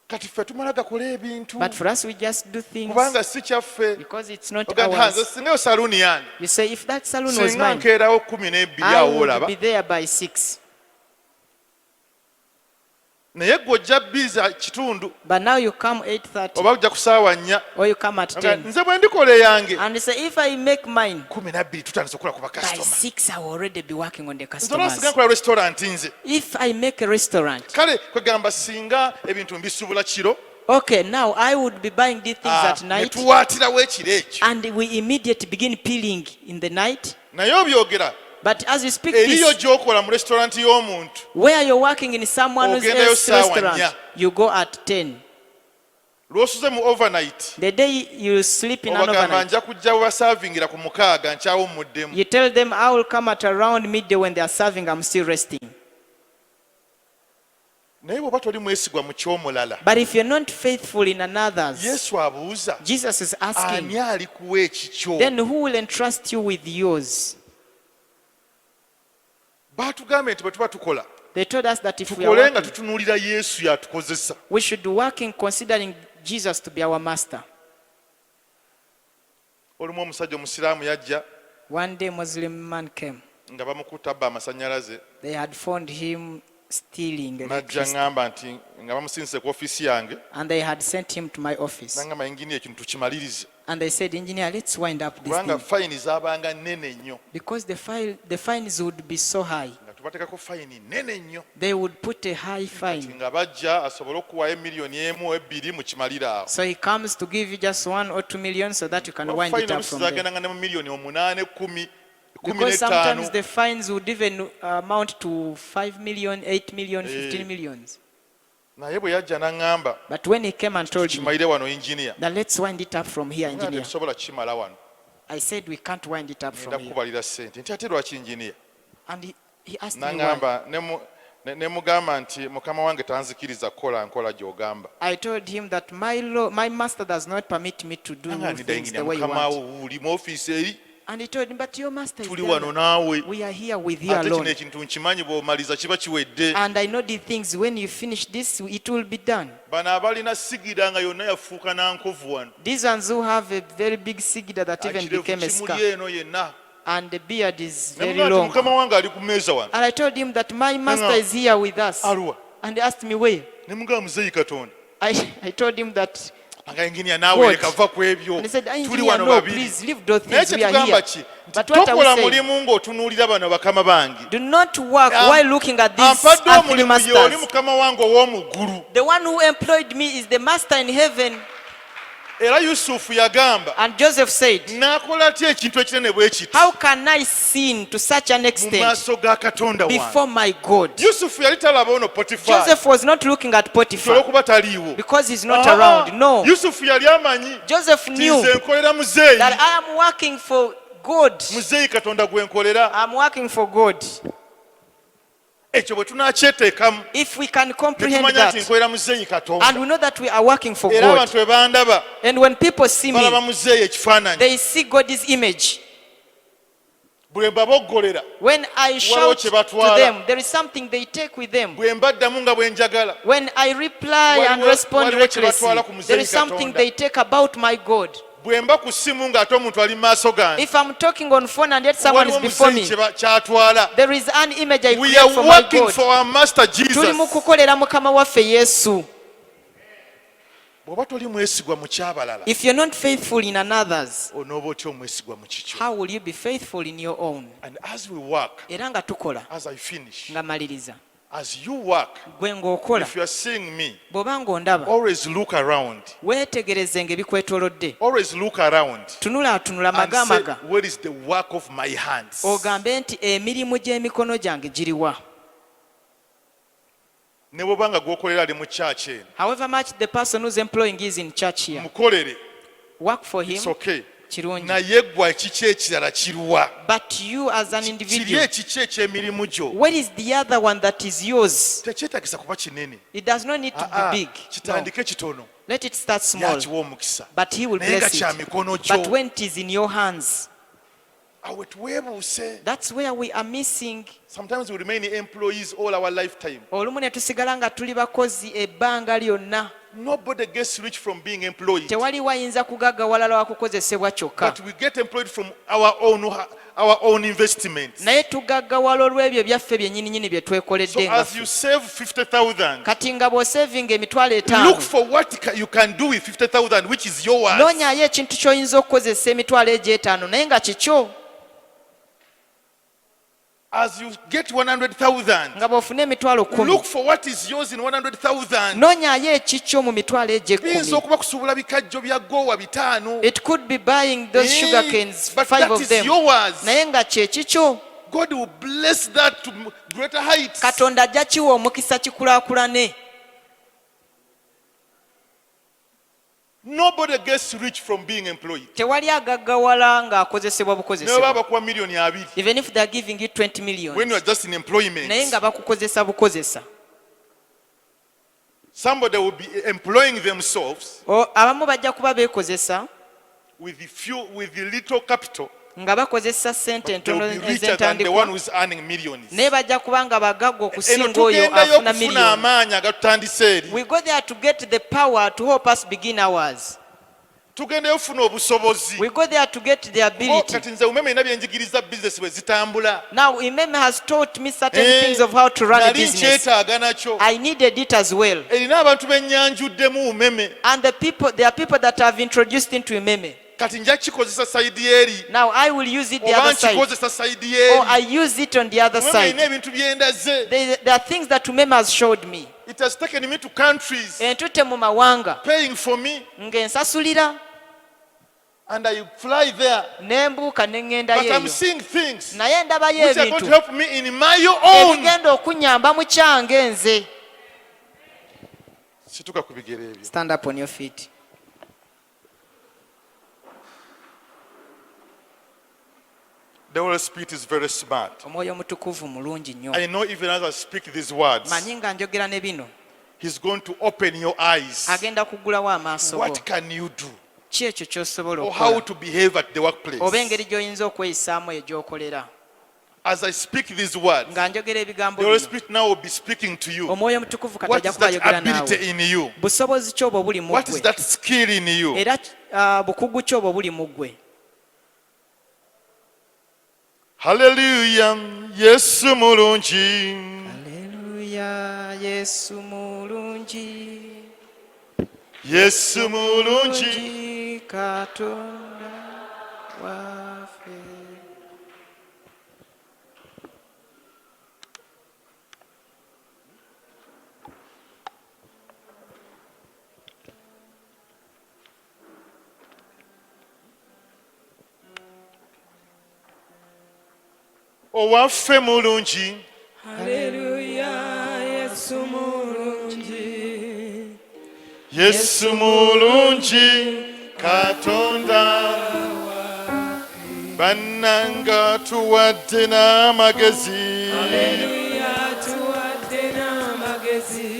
Kati ffe tumala gakola ebintu But for us we just do things kubanga si kyaffe. because it's not Ogamba nze ours. singa saluuni yange You say if that salon was singa mine, nkeerawo 12 I awo would olaba, be there by 6. naye gwe ojja biza kitundu But now you come 8:30 oba ojja ku ssaawa 4. or you come at 10. Nze bwe ndikola eyange And you say if I make mine 12 tutandise okukola ku by bakasitoma. 6, I will already be working on the Nze customers. olwasiga nkola restaurant nze. If I make a restaurant, Kale kwegamba singa ebintu mbisubula kiro, okay, now I would be buying these things at ne night tuwaatirawo ekiro ekyo. and we immediately begin peeling in the night. Naye obyogera But as you speak eriyo this, gy'okola mu restaurant y'omuntu, where you're working in someone Ogendayo else's ssaawa restaurant, 4. you go at 10. lw'osuze mu overnight, The day you sleep in an obagamba overnight, nja kujja webasavingira ku 6 nkyawummuddemu. you tell them I will come at around midday when they are serving, I'm still resting. Naye bw'oba toli mwesigwa mu ky'omulala, But if you're not faithful in another's, Yesu abuuza Jesus is asking, ani alikuwa ekikyo? then who will entrust you with yours? Baatugambye nti bwe tuba tukola They told us that if we are tukole nga working, tutunuulira Yesu yatukozesa. we should be working considering Jesus to be our master. Olumu omusajja omusiraamu yajja One day Muslim man came. nga bamukuta abba amasannyalaze, They had found him stealing n'ajja electricity, ngamba nti nga bamusinzise ku ofiisi yange, and they had sent him to my office. n'angamba yingini ekintu tukimalirize And they said, engineer, let's wind up this kubanga thing. fayini zaabanga nnene nnyo, Because the fines would be so high. nga tubateekako fayini nnene nnyo, They would put a high fine. nga bajja asobole okuwaayo miliyoni emu ebbiri mukimalire awo. So he comes to give you just 1 or 2 million so that you can wind it Fayini up oluusi from there. zagendanga ne mu miliyoni 8, 10, Because sometimes 15. the fines would even amount to 5 million, 8 million, 15 Eh. millions. naye bwe yajja n'aŋŋamba But when he came and told me kimalire wano engineer that let's wind it up from here, engineer, tetusobola kukimala wano I said we can't wind it up from ngenda here. kukubalira ssente nti ate lwaki engineer And he asked me why. n'aŋŋamba ne mugamba nti mukama wange tanzikiriza kukola nkola gy'ogamba I told him that my master does not permit me to do things the way you mukama wo want. uli mu ofiisi eri And he told him, but your master is tuli wano there. naawe We are here with you ate kino alone. ekintu nkimanyi bw'omaliza kiba kiwedde And I know the things, when you finish this, it will be done. bano abalina sigira nga yonna yafuuka nankovu wano These ones who have a very big sigida that even Akirevu became a scar. kimuli eno yenna And the beard is ne very mugamba nti long. mukama wange ali ku mmeeza wano And I told him that my master is here with us. aluwa And he asked me where. ne mugamba muzeeyi katonda I told him that, nga engineer naawe What? leka va ku ebyo and he said, tuli engineer, wano no, babiri please leave those naye things, we are kyetugamba here. ki nti But what are we tokola saying? mulimu ng'otunuulira bano bakama bange Do not work while looking at these ampadde earthly omulimu ye oli masters. mukama wange ow'omu ggulu The one who employed me is the master in heaven. era yusufu yagamba And Joseph said, n'akola atya ekintu ekinene bwe kiti how can I sin to such an mu extent maaso ga katonda wange before my God? yusufu yali talaba ono potifaali Joseph was not looking at Potiphar olw'okuba taliiwo because he's not around. No. yusufu yali amanyi Joseph nti knew nze nkolera muzeeyi that I am working for God. muzeeyi katonda gwe nkolera I'm working for God. ekyo bwe tunakyeteekamu If we can ne comprehend tumanya nti that, nkolera muzeeyi katonda and we know that we are working for era God, abantu bwe bandaba and when people see balaba me, muzeeyi ekifaananyi they see God's image. bwe mbaboggolera When I shout to them, there is something they take with them. bwe mbaddamu nga bwe njagala When I reply and Waliwo- respond waliwo kye batwala ku recklessly, muzeeyi there is something Katonda. they take about my God. bwe mba ku ssimu ng'ate omuntu ali mu maaso gange If I'm talking on phone and yet someone is waliwo before muzeeyi me, ky'atwala there is an image I we create for are my working for God. our master Tuli mu jesus kukolera mukama waffe Yesu. bw'oba toli mwesigwa mu ky'abalala If you're not faithful in another's, onooba otya omwesigwa mu kikyo how will you be faithful in your own? and as we work Era nga tukola as I finish nga maliriza, as you work gwe ng'okola, if you are seeing me bw'oba ng'ondaba, always look around weetegereze ng'ebikwetoolodde, always look around tunulaatunula and say magamaga, where is the work of my hands ogambe nti emirimu gy'emikono gyange giriwa. ne bw'oba nga gw'okolera ali mu kyaki eno However much the person who's employing is in church here, mukolere work for him, it's okay kirungi. naye gwa kiki ekirala kiruwa But you as an kiri individual, ekiki eky'emirimu gyo what is the other one that is yours? tekyetagisa kuba kinene It does not need to be big. No. kitandike kitono Let it start small, yakiwa omukisa but he will naye nga bless kya it. mikono But gyo when it is in your hands, awe tuweebuuse that's where we are missing. sometimes we remain employees all our lifetime Olumu ne tusigala nga tuli bakozi ebbanga lyonna. nobody gets rich from being employed Tewaliwo ayinza kugagga walala wa kukozesebwa kyokka. but we get employed from our own investments Naye tugaggawala olw'ebyo byaffe byennyininyini bye so twekoledde nga as you save 50,000 kati nga bw'osevinga emitwalo look 5, for what you can do with 50,000 which is yours noonyayo ekintu ky'oyinza okukozesa emitwalo egy'etaano naye nga kikyo. as you get 100,000 Nga bw'ofuna emitwalo 10, look for what is yours in 100,000 noonyayo ekikyo mu mitwalo biyinza egy'ekkumi. okuba kusuubula bikajjo bya goowa 5 It could be buying those sugar canes, but 5 that of is them, yours naye nga kye kikyo. God will bless that to greater heights Katonda ajja kiwa omukisa kikulaakulane. nobody gets rich from being employed Tewali agaggawala ng'akozesebwa naye bukozesebwa. baba bakuwa million 2 Even if they are giving you 20 million, when you are just in employment naye nga bakukozesa bukozesa. somebody will be employing themselves Abamu bajja kuba beekozesa with the little capital nga bakozesa ssente they will entono be richer than the one ez'entandikwa, who is earning millions naye bajja kuba nga bagagga eno okusinga oyo tugendayo afuna okufuna million. amaanyi agatutandise eri We go there to get the power to help us begin ours. tugendayo okufuna obusobozi We go there to get the Oh, ability. kati nze umeme ina byenjigiriza bizinesi bwe zitambula Now, Imeme has taught me certain things of how to run a nali business. nkyetaaga nakyo I needed it as well. erina abantu bennyanjuddemu umeme And there are people that I've introduced into Imeme. kati nja kikozesa sayidi eri Now, I will use it the oba other side. nkikozesa sayidi Or I eri use it on the other umeme erina side. ebintu byendaze There are things that Umeme has showed me. it has taken me to countries Entutte mu mawanga paying for me ng'ensasulira and I fly there n'embuuka ne ŋŋendayo but I'm eyo. seeing things Naye ndabayo which are going to ebintu help me in my own ebigenda okunyamba mu kyange nze. situka ku bigere ebyo. Stand up on your feet. The Holy Spirit is very smart. Omwoyo omutukuvu mulungi nnyo. I know even as I speak these words, Manyi nga njogera ne bino. He's going to open your eyes. Agenda kuggulawo amaaso go. What can you do? Ki ekyo ky'osobola Or how okukola? to behave at the workplace. Oba engeri gy'oyinza okweyisaamu egy'okolera. As I speak these words, Nga njogera ebigambo the Holy bino. Spirit now will be speaking to you. Omwoyo omutukuvu kati What ajja is kuba that ayogera ability naawe. in you? Busobozi ki obwo buli mu What is ggwe? that skill in you? Era bukugu ki obwo buli mu ggwe? Hallelujah. Yesu mulungi. Haleluya, Yesu mulungi. Yesu mulungi. Mulungi Katonda waffe. Owaffe mulungi. Haleluya, Yesu mulungi. Yesu mulungi. Katonda. Bannanga tuwadde n'amagezi. Haleluya, atuwadde n'amagezi.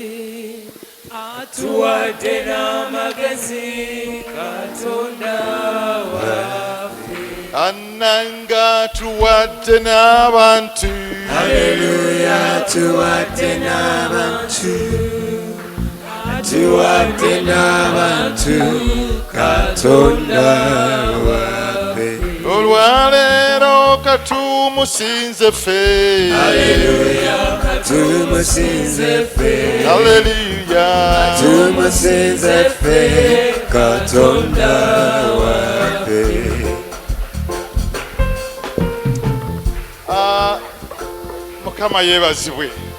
Atuwadde n'amagezi. Katonda waffe. Annanga tuwadde n'abantu. Haleluya, atuwadde n'abantu. Atuwadde n'abantu. Katonda waffe. Olwaleero katumusinze ffe. Haleluya, katumusinze ffe. Hallelujah. Tumusinze ffe. Katonda waffe. Mukama yeebazibwe.